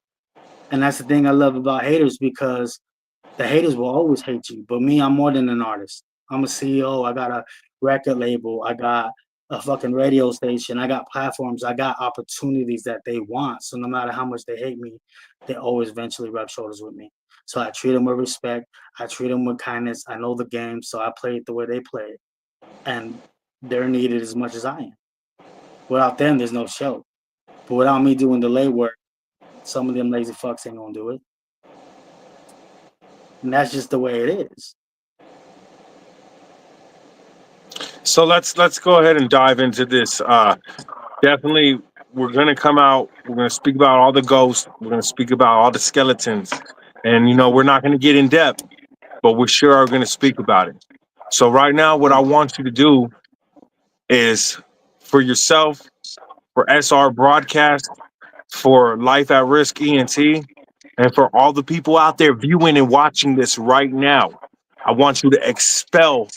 And that's the thing I love about haters, because the haters will always hate you. But me, I'm more than an artist. I'm a CEO. I got a record label. I got a fucking radio station. I got platforms. I got opportunities that they want. So no matter how much they hate me, they always eventually rub shoulders with me. So I treat them with respect. I treat them with kindness. I know the game, so I play it the way they play it. And they're needed as much as I am. Without them, there's no show. But without me doing the lay work, some of them lazy fucks ain't gonna do it. And that's just the way it is. So let's go ahead and dive into this. Definitely, we're gonna come out. We're gonna speak about all the ghosts. We're gonna speak about all the skeletons, and we're not gonna get in depth, but we sure are gonna speak about it. So right now, what I want you to do is for yourself, for SR Broadcast, for Life at Risk ENT, and for all the people out there viewing and watching this right now. I want you to expel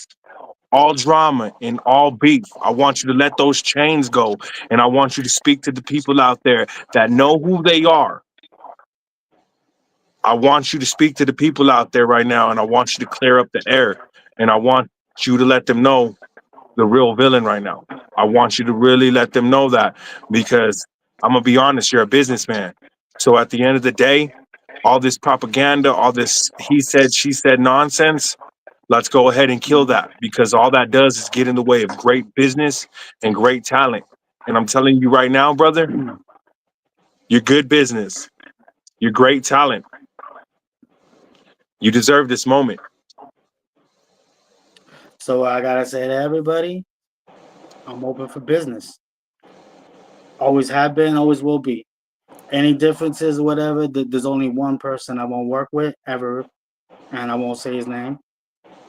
all drama and all beef. I want you to let those chains go. And I want you to speak to the people out there that know who they are. I want you to speak to the people out there right now, and I want you to clear up the air. And I want you to let them know the real villain right now. I want you to really let them know that, because I'm going to be honest, you're a businessman. So at the end of the day, all this propaganda, all this he said, she said nonsense, let's go ahead and kill that, because all that does is get in the way of great business and great talent. And I'm telling you right now, brother, you're good business. You're great talent. You deserve this moment. So I gotta say to everybody, I'm open for business. Always have been, always will be. Any differences or whatever, there's only one person I won't work with ever, and I won't say his name.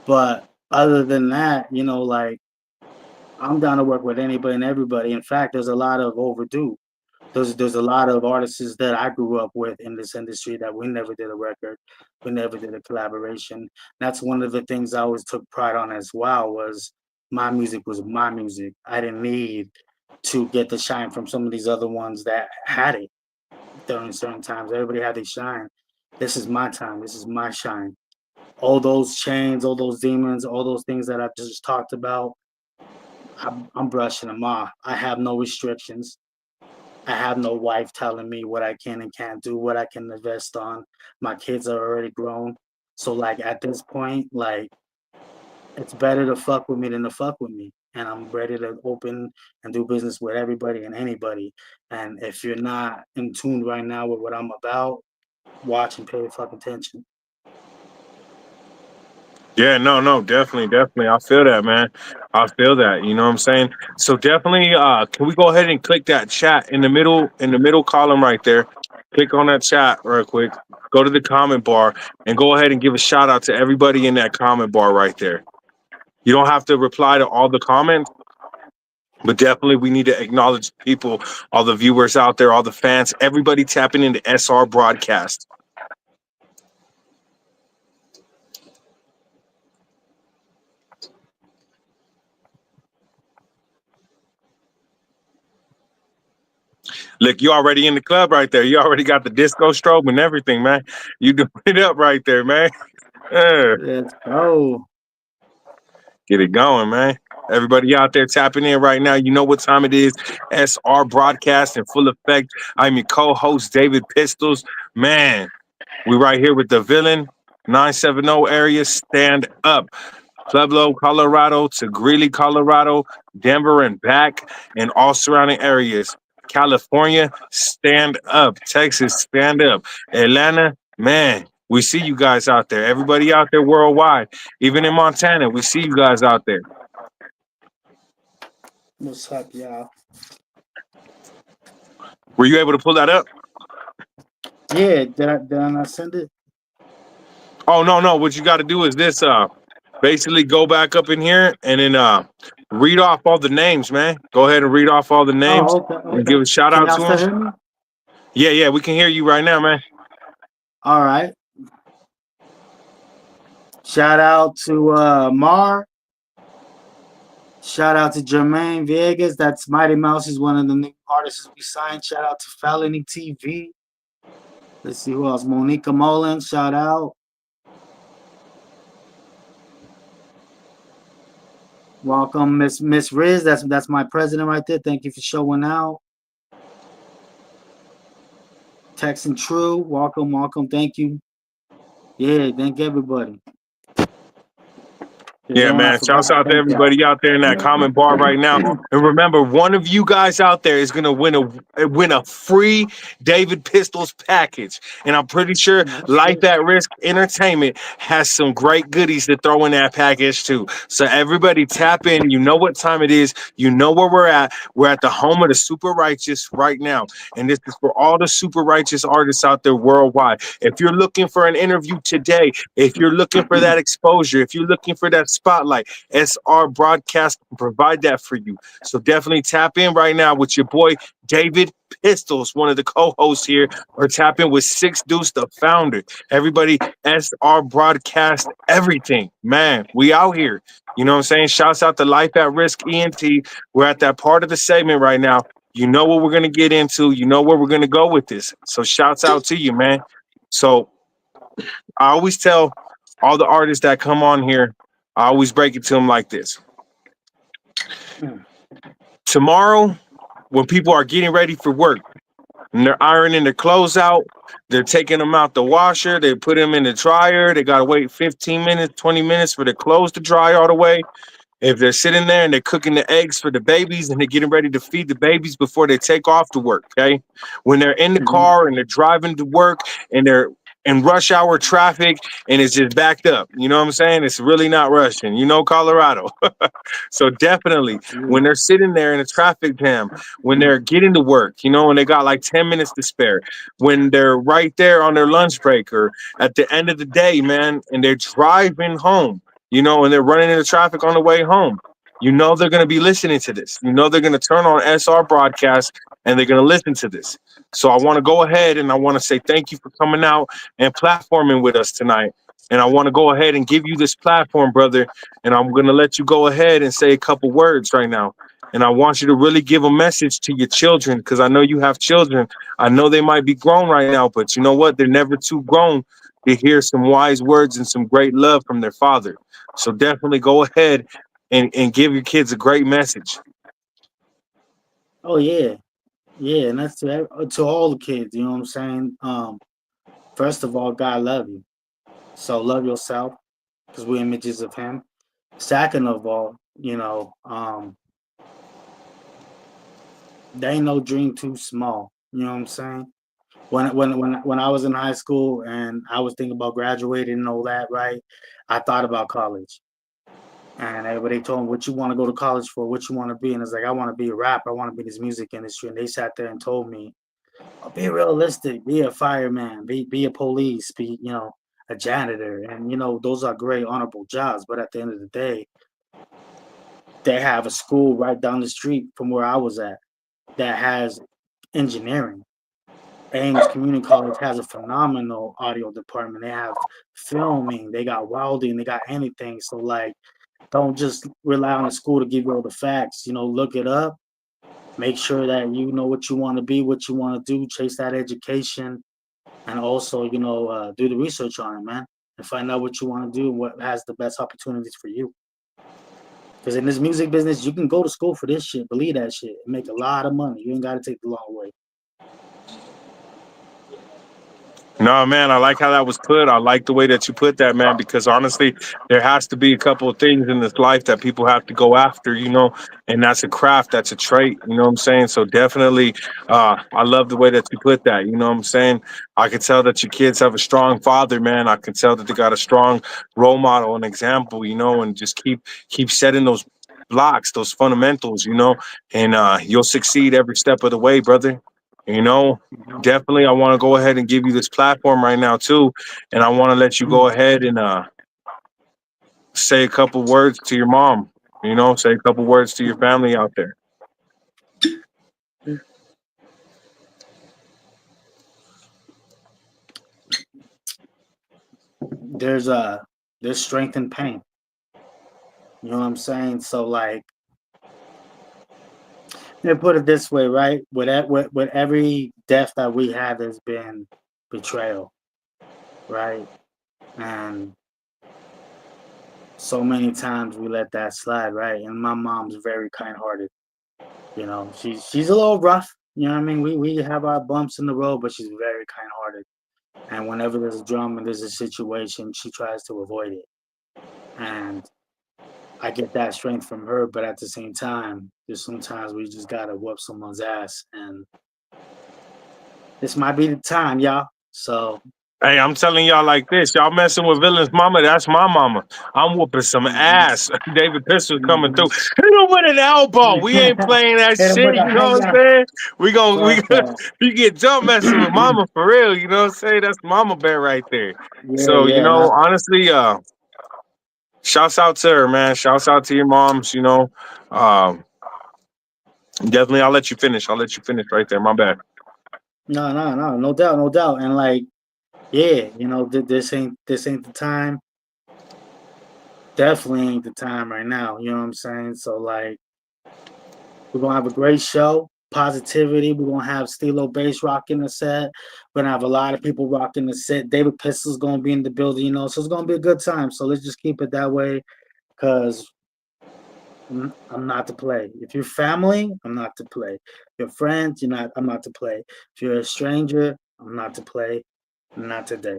But other than that, like I'm down to work with anybody and everybody. In fact, there's a lot of overdue. There's a lot of artists that I grew up with in this industry that we never did a record, we never did a collaboration. That's one of the things I always took pride on as well, was my music was my music. I didn't need to get the shine from some of these other ones that had it during certain times. Everybody had their shine. This is my time. This is my shine. All those chains, all those demons, all those things that I've just talked about, I'm brushing them off. I have no restrictions. I have no wife telling me what I can and can't do, what I can invest on. My kids are already grown. So like at this point, like it's better to fuck with me than to fuck with me. And I'm ready to open and do business with everybody and anybody. And if you're not in tune right now with what I'm about, watch and pay fucking attention. Yeah, no, no, definitely, definitely. I feel that, man. I feel that. You know what I'm saying? So definitely, can we go ahead and click that chat in the middle column right there? Click on that chat real quick. Go to the comment bar and go ahead and give a shout out to everybody in that comment bar right there. You don't have to reply to all the comments, but definitely we need to acknowledge people, all the viewers out there, all the fans, everybody tapping into SR Broadcast. Look, you already in the club right there. You already got the disco strobe and everything, man. You doing it up right there, man. Uh, Let's go. Get it going, man. Everybody out there tapping in right now, you know what time it is. SR broadcast in full effect. I'm your co-host, David Pistols. Man, we right here with the villain, 970 area. Stand up. Pueblo, Colorado to Greeley, Colorado, Denver and back, and all surrounding areas. California, stand up. Texas, stand up. Atlanta, man, we see you guys out there. Everybody out there worldwide, even in Montana, we see you guys out there. What's up, y'all? Were you able to pull that up? Yeah, did I not send it? Oh no. What you got to do is this. Basically go back up in here and then read off all the names, man. Go ahead and read off all the names Oh, okay, and give okay. a shout Can out y'all to still them. hear me? Yeah, we can hear you right now, man. All right. Shout out to Mar. Shout out to Jermaine Viegas. That's Mighty Mouse. Is one of the new artists we signed. Shout out to Felony TV. Let's see who else. Monica Mullen. Shout out. Welcome, Miss Riz. That's my president right there. Thank you for showing out. Texan True. Welcome. Thank you. Yeah, thank everybody. There's Yeah, anyone I man. forgot, Shouts out to thank y'all. everybody out there in that comment bar right now. And remember, one of you guys out there is gonna win a free David Pistols package. And I'm pretty sure Oh, Life shit. at Risk Entertainment has some great goodies to throw in that package too. So everybody tap in. You know what time it is. You know where we're at. We're at the home of the super righteous right now. And this is for all the super righteous artists out there worldwide. If you're looking for an interview today, if you're looking for that exposure, if you're looking for that spotlight, SR Broadcast can provide that for you. So definitely tap in right now with your boy David Pistols, one of the co-hosts here, or tap in with Six Deuce, the founder. Everybody, SR Broadcast, everything. Man, we out here. You know what I'm saying? Shouts out to Life at Risk ENT. We're at that part of the segment right now. You know what we're gonna get into. You know where we're gonna go with this. So shouts out to you, man. So I always tell all the artists that come on here, I always break it to them like this. Tomorrow, when people are getting ready for work and they're ironing their clothes out, they're taking them out the washer, they put them in the dryer, they got to wait 15 minutes, 20 minutes for the clothes to dry all the way. If they're sitting there and they're cooking the eggs for the babies and they're getting ready to feed the babies before they take off to work, okay? When they're in the Mhm. car and they're driving to work and they're in rush hour traffic and it's just backed up, you know what I'm saying? It's really not rushing, Colorado. So definitely when they're sitting there in a traffic jam, when they're getting to work, and they got like 10 minutes to spare, when they're right there on their lunch break or at the end of the day, man, and they're driving home, and they're running into traffic on the way home. They're going to be listening to this. They're going to turn on SR broadcast and they're going to listen to this. So I want to go ahead and I want to say thank you for coming out and platforming with us tonight. And I want to go ahead and give you this platform, brother. And I'm going to let you go ahead and say a couple words right now. And I want you to really give a message to your children because I know you have children. I know they might be grown right now, but you know what? They're never too grown to hear some wise words and some great love from their father. So definitely go ahead and give your kids a great message. Oh yeah, yeah, and that's to all the kids. You know what I'm saying? First of all, God love you, so love yourself because we're images of Him. Second of all, there ain't no dream too small. You know what I'm saying? When I was in high school and I was thinking about graduating and all that, right? I thought about college. And everybody told me what you want to go to college for, what you want to be. And it's like, I want to be a rapper, I want to be in this music industry. And they sat there and told me, oh, be realistic, be a fireman, be a police, be, a janitor. And, those are great, honorable jobs. But at the end of the day, they have a school right down the street from where I was at that has engineering. Ames Community College has a phenomenal audio department. They have filming, they got welding, they got anything. So, like, don't just rely on the school to give you all the facts. Look it up Make sure that you know what you want to be, what you want to do, chase that education, and also, do the research on it, man, and find out what you want to do and what has the best opportunities for you. Because in this music business, you can go to school for this shit, believe that shit, and make a lot of money. You ain't got to take the long way. No, man, I like how that was put. I like the way that you put that, man, because honestly, there has to be a couple of things in this life that people have to go after, and that's a craft, that's a trait, you know what I'm saying? So definitely, I love the way that you put that, you know what I'm saying? I can tell that your kids have a strong father, man. I can tell that they got a strong role model and example, and just keep setting those blocks, those fundamentals, and you'll succeed every step of the way, brother. You know, Mhm. Definitely, I want to go ahead and give you this platform right now too, and I want to let you go ahead and say a couple words to your mom. Say a couple words to your family out there. There's there's strength in pain. You know what I'm saying? So like, let me put it this way, right? With every death that we have, there's been betrayal, right? And so many times we let that slide, right? And my mom's very kind-hearted. She's a little rough. You know what I mean? We have our bumps in the road, but she's very kind-hearted. And whenever there's a drama and there's a situation, she tries to avoid it. And I get that strength from her, but at the same time, there's sometimes we just gotta whoop someone's ass, and this might be the time, y'all. So, Hey, I'm telling y'all like this. Y'all messing with Villain's mama, that's my mama. I'm whooping some mhm, ass. David Pistol coming through. mhm. Hit him with an elbow. We ain't playing that Hit him shit, with a you know what I'm hiya. saying? We Fuck that. you get jump messing with mama for real, you know what I'm saying? That's mama bear right there. Yeah, So, yeah, honestly, shouts out to her, man. Shouts out to your moms. Um, Definitely, I'll let you finish. I'll let you finish right there. My bad. no doubt, no doubt. And like, yeah, this ain't the time. Definitely ain't the time right now. You know what I'm saying? So like, we're gonna have a great show. Positivity. We're gonna have Stilo Bass rocking the set. We're gonna have a lot of people rocking the set. David Pistol's gonna be in the building, so it's gonna be a good time. So let's just keep it that way, because I'm not to play. If you're family, I'm not to play. If you're friends, you're not. I'm not to play. If you're a stranger, I'm not to play. Not today.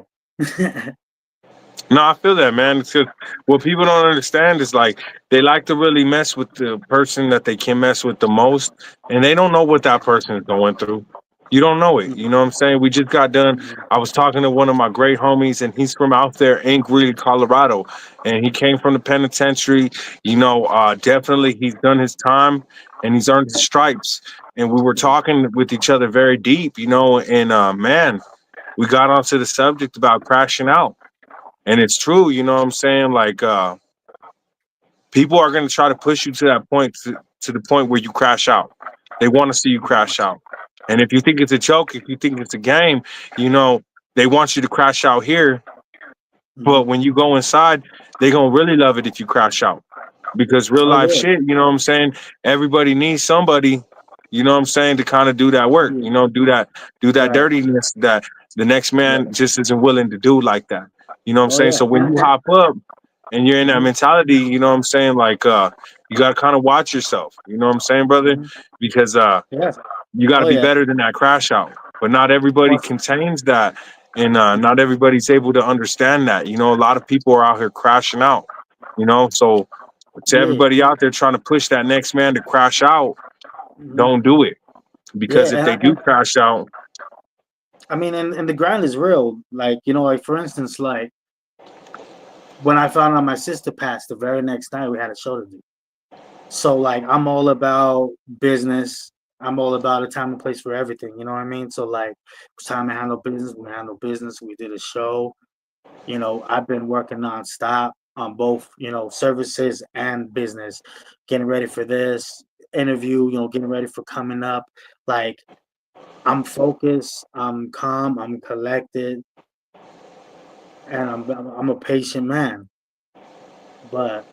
No, I feel that, man. It's just what people don't understand is like they like to really mess with the person that they can mess with the most, and they don't know what that person is going through. You don't know it. You know what I'm saying? We just got done. I was talking to one of my great homies, and he's from out there in Greeley, Colorado, and he came from the penitentiary. Definitely he's done his time and he's earned his stripes. And we were talking with each other very deep, and man, we got onto the subject about crashing out. And it's true, you know what I'm saying? Like people are going to try to push you to that point, to the point where you crash out. They want to see you crash out. And if you think it's a joke, if you think it's a game, you know, they want you to crash out here. But Mhm. when you go inside, they're going to really love it if you crash out. Because real Oh life yeah, shit, you know what I'm saying? Everybody needs somebody, you know what I'm saying, to kind of do that work, yeah, do that right, dirtiness that the next right. man just isn't willing to do like that. You know what I'm Oh saying? yeah, So when you hop up and you're in that mhm, mentality, you know what I'm saying? Like you gotta kind of watch yourself, you know what I'm saying, brother? mhm. Because Yeah. you gotta Oh be yeah. better than that crash out. But not everybody Most. contains that, and not Mhm. everybody's able to understand that. A lot of people are out here crashing out, so to Yeah. everybody out there trying to push that next man to crash out, Mhm. don't do it. Yeah, Because if and they do crash out, I mean, and the grind is real. Like, like for instance, like when I found out my sister passed, the very next night we had a show to do. So like, I'm all about business. I'm all about a time and place for everything. You know what I mean? So like, it's time to handle business. We handle business. We did a show. I've been working nonstop on both, services and business, getting ready for this interview. Getting ready for coming up. Like, I'm focused. I'm calm. I'm collected, and I'm a patient man. But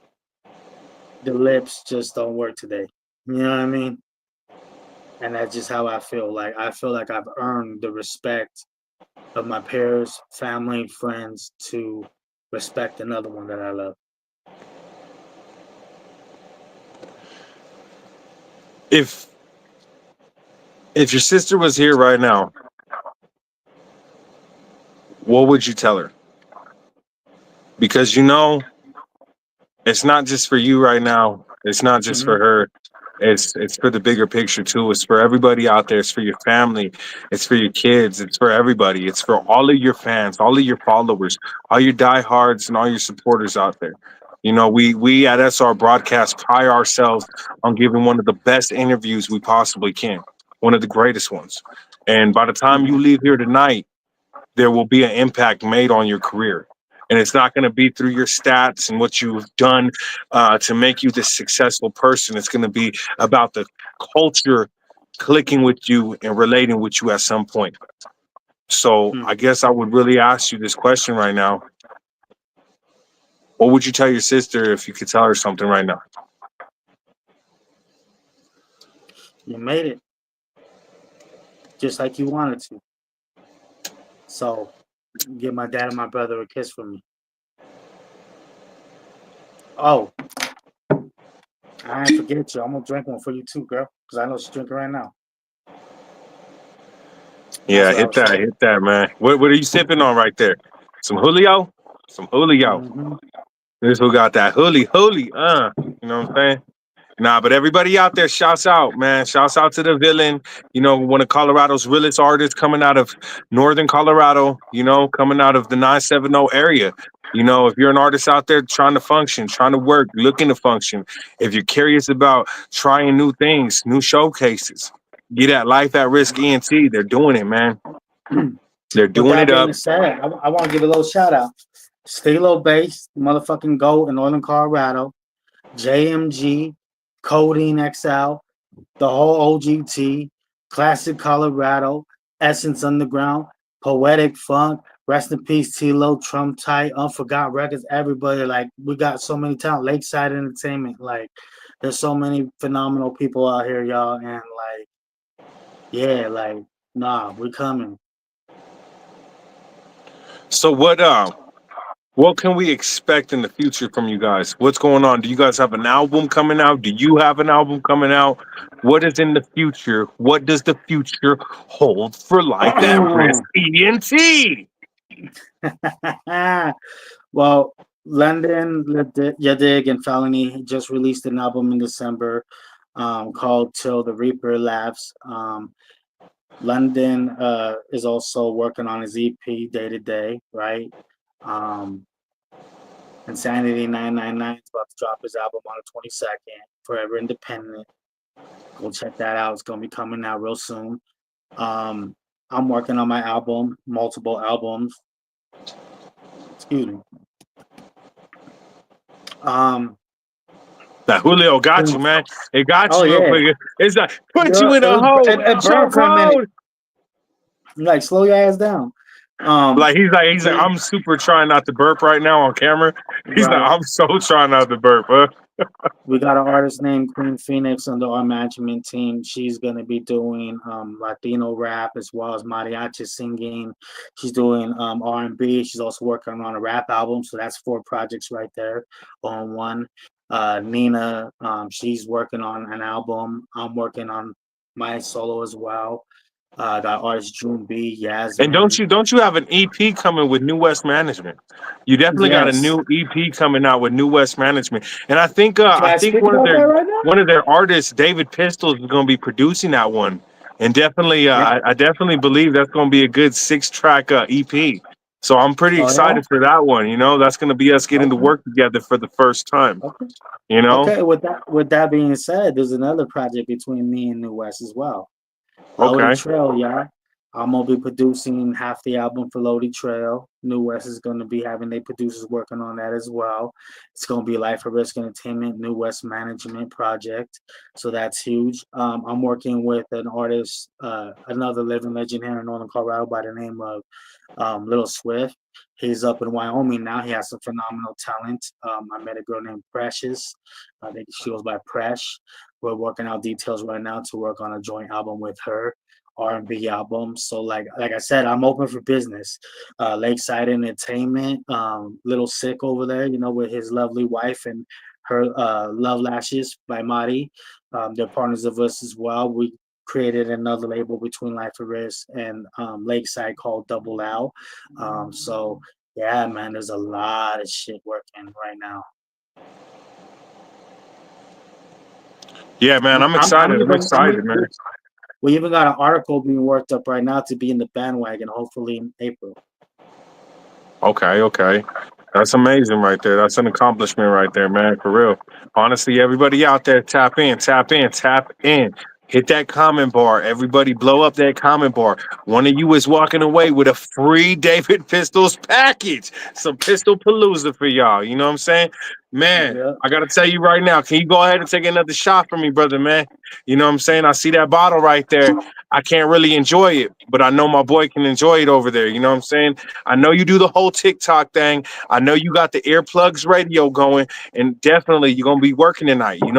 the lips just don't work today. You know what I mean? and that's just how I feel. Like I feel like I've earned the respect of my peers, family, friends to respect another one that I love. If if your sister was here right now, what would you tell her? Because it's not just for you right now. It's not just for Mhm. her. It's for the bigger picture too. It's for everybody out there. It's for your family. It's for your kids. It's for everybody. It's for all of your fans, all of your followers, all your diehards, and all your supporters out there. We at SR Broadcast pride ourselves on giving one of the best interviews we possibly can, one of the greatest ones. And by the time you Mhm. leave here tonight, there will be an impact made on your career. And it's not going to be through your stats and what you've done to make you this successful person. It's going to be about the culture clicking with you and relating with you at some point. So Mm. I guess I would really ask you this question right now. What would you tell your sister if you could tell her something right now? You made it just like you wanted to. So give my dad and my brother a kiss for me. Oh, I ain't forget you. I'm gonna drink one for you too, girl, because I know she's drinking right now. That's Yeah, what I was saying. hit that, man. What are you sipping on right there? Some Julio? Some Julio. Hmm. This who got that Holy. You know what I'm saying? Nah, but everybody out there, shouts out, man. Shouts out to the villain. One of Colorado's realest artists coming out of Northern Colorado, coming out of the 970 area. If you're an artist out there trying to function, trying to work, looking to function, if you're curious about trying new things, new showcases, get at Life at Risk ENT. They're doing it, man. They're With doing that it up. being said, I want to give a little shout out. Stilo Base, motherfucking GOAT in Northern Colorado, JMG, Codeine XL, the whole OGT, Classic Colorado, Essence Underground, Poetic Funk, Rest in Peace Tilo, Trump Tight, Unforgot Records, everybody. Like, we got so many talent, Lakeside Entertainment. Like, there's so many phenomenal people out here, y'all. And, like, yeah, like, nah, we're coming. So what can we expect in the future from you guys? What's going on? Do you guys have an album coming out? Do you have an album coming out? What is in the future? What does the future hold for Life at Risk ENT? Well, London, Yadig, and Felony just released an album in December called Till the Reaper Laughs. London is also working on his EP Day to Day, right? Um, Insanity 999 is about to drop his album on the 22nd, Forever Independent. Go check that out. It's going to be coming out real soon. I'm working on my album, multiple albums. Excuse me. That Julio got you, man. It got Oh you real yeah, quick. It's like put you girl, in a hole. it burned for a minute. Chokehold. Like, slow your ass down. Like he's like, Queen, I'm super trying not to burp right now on camera. He's like, right. I'm so trying not to burp, huh? We got an artist named Queen Phoenix under our management team. She's gonna be doing Latino rap as well as mariachi singing. She's doing R&B. She's also working on a rap album. So that's 4 projects right there on one. Nina, she's working on an album. I'm working on my solo as well. Got artist June B, And don't Yasmin. you don't you have an EP coming with New West Management? You definitely got a Yes. new EP coming out with New West Management, and Can I I think speak about that right now? one of their artists, David Pistols, is going to be producing that one, and definitely Yeah. I definitely believe that's going to be a good 6-track EP. So I'm pretty Oh yeah. excited for that one. That's going to be us getting to Okay. work together for the first time. Okay. You know? Okay. With that being said, there's another project between me and New West as well. Lodi Okay. Trail, y'all. I'm gonna be producing half the album for Lodi Trail. New West is gonna be having their producers working on that as well. It's gonna be Life of Risk Entertainment, New West Management project. So that's huge. I'm working with an artist, another living legend here in Northern Colorado by the name of Little Swift. He's up in Wyoming now. He has some phenomenal talent. I met a girl named Precious. I think she goes by Presh. We're working out details right now to work on a joint album with her, R&B album. So like I said, I'm open for business. Lakeside Entertainment, Little Sick over there, with his lovely wife and her Love Lashes by Mari. They're partners of us as well. We created another label between Life of Risk and Lakeside called Double L. So yeah, man, there's a lot of shit working right now. Yeah, man, I'm excited. I'm excited, man. We even got an article being worked up right now to be in the bandwagon, hopefully in April. Okay. That's amazing right there. That's an accomplishment right there, man, for real. Honestly, everybody out there, tap in, tap in, tap in. Hit that comment bar. Everybody blow up that comment bar. One of you is walking away with a free David Pistols package. Some Pistol Palooza for y'all. You know what I'm saying? Man, Yeah. I got to tell you right now, can you go ahead and take another shot for me, brother, man? You know what I'm saying? I see that bottle right there. I can't really enjoy it, but I know my boy can enjoy it over there. You know what I'm saying? I know you do the whole TikTok thing. I know you got the earplugs radio going, and definitely you're going to be working tonight. You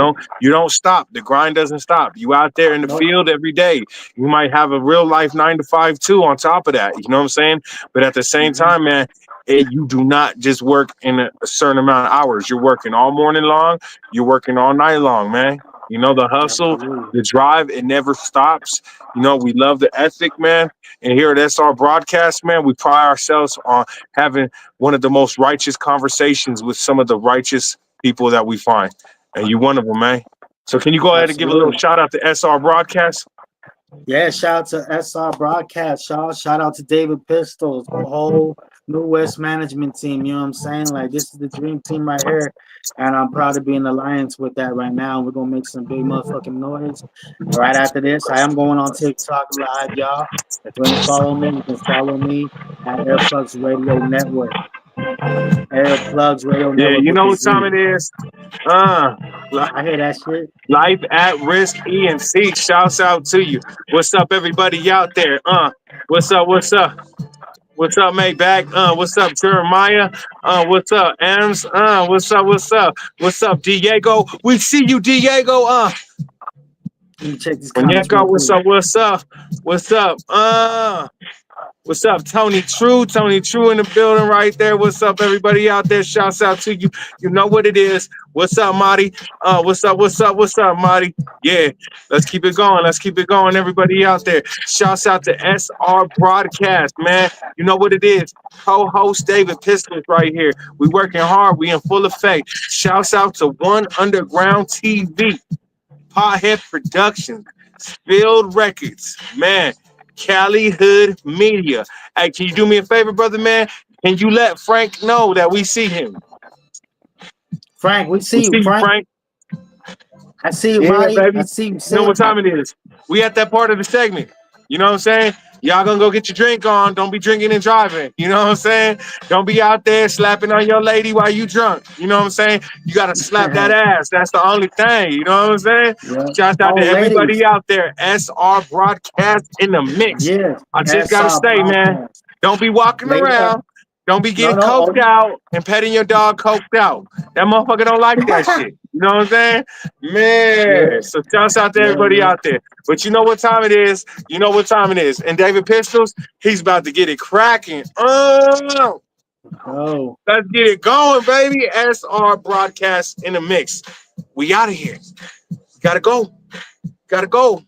don't stop. The grind doesn't stop. You out there in the Nope. field every day. You might have a real life 9 to 5 too on top of that. You know what I'm saying? But at the same time, man, you do not just work in a certain amount of hours. You're working all morning long. You're working all night long, man. The hustle, Absolutely. the drive, it never stops. We love the ethic, man. And here at SR Broadcast, man, we pride ourselves on having one of the most righteous conversations with some of the righteous people that we find. And you one of them, man. So can you go ahead and give a little Absolutely. shout out to SR Broadcast? Yeah, shout out to SR Broadcast, shout out to David Pistols, the whole New West management team. You know what I'm saying? Like, this is the dream team right here, and I'm proud to be in alliance with that right now. We're gonna make some big motherfucking noise. Right after this, I am going on TikTok live, y'all. If you want to follow me, you can follow me at Airplugs Radio Network. Airplugs Radio Yeah, Network you with know the what time Z. it is. Li- I hear that shit. Life at Risk ENC. Shouts out to you. What's up, everybody out there? What's up? What's up? What's up, Maybach? What's up, Jeremiah? What's up, Ams? What's up? What's up? What's up, Diego? We see you, Diego. Let me check these comments Onyeka, real what's quick. up? What's up? What's up? What's up, Tony True? Tony True in the building right there. What's up, everybody out there? Shouts out to you. You know what it is. What's up, Marty? What's up? What's up? What's up, Marty? Yeah, let's keep it going. Let's keep it going, everybody out there. Shouts out to SR Broadcast, man. You know what it is. Co-host David Pistols right here. We working hard. We in full effect. Shouts out to One Underground TV. Pothead Productions, Spilled Records, man, Cali Hood Media. Hey, can you do me a favor, brother, man? Can you let Frank know that we see him? Frank, we We see you, see you, Frank. Frank. I see you, Yeah, Marty. I baby. see you. You know what time it is. We at that part of the segment. You know what I'm saying? Y'all gonna go get your drink on. Don't be drinking and driving. You know what I'm saying? Don't be out there slapping on your lady while you drunk. You know what I'm saying? You gotta slap that ass. That's the only thing. You know what I'm saying? Yeah. Shout out to Oh, ladies. everybody out there. SR Broadcast in the mix. Yes. I just gotta SR say, man, Broadcast. don't be walking Ladies. around. Don't be No, getting no. coked out and petting your dog coked out. That motherfucker don't like that shit. You know what I'm saying? Yeah. Man, so shouts out to Yeah, everybody yeah. out there. But you know what time it is? You know what time it is. And David Pistols, he's about to get it cracking. Oh, Oh, let's get it going, baby. SR Broadcast in the mix. We out of here. Gotta go. Gotta go.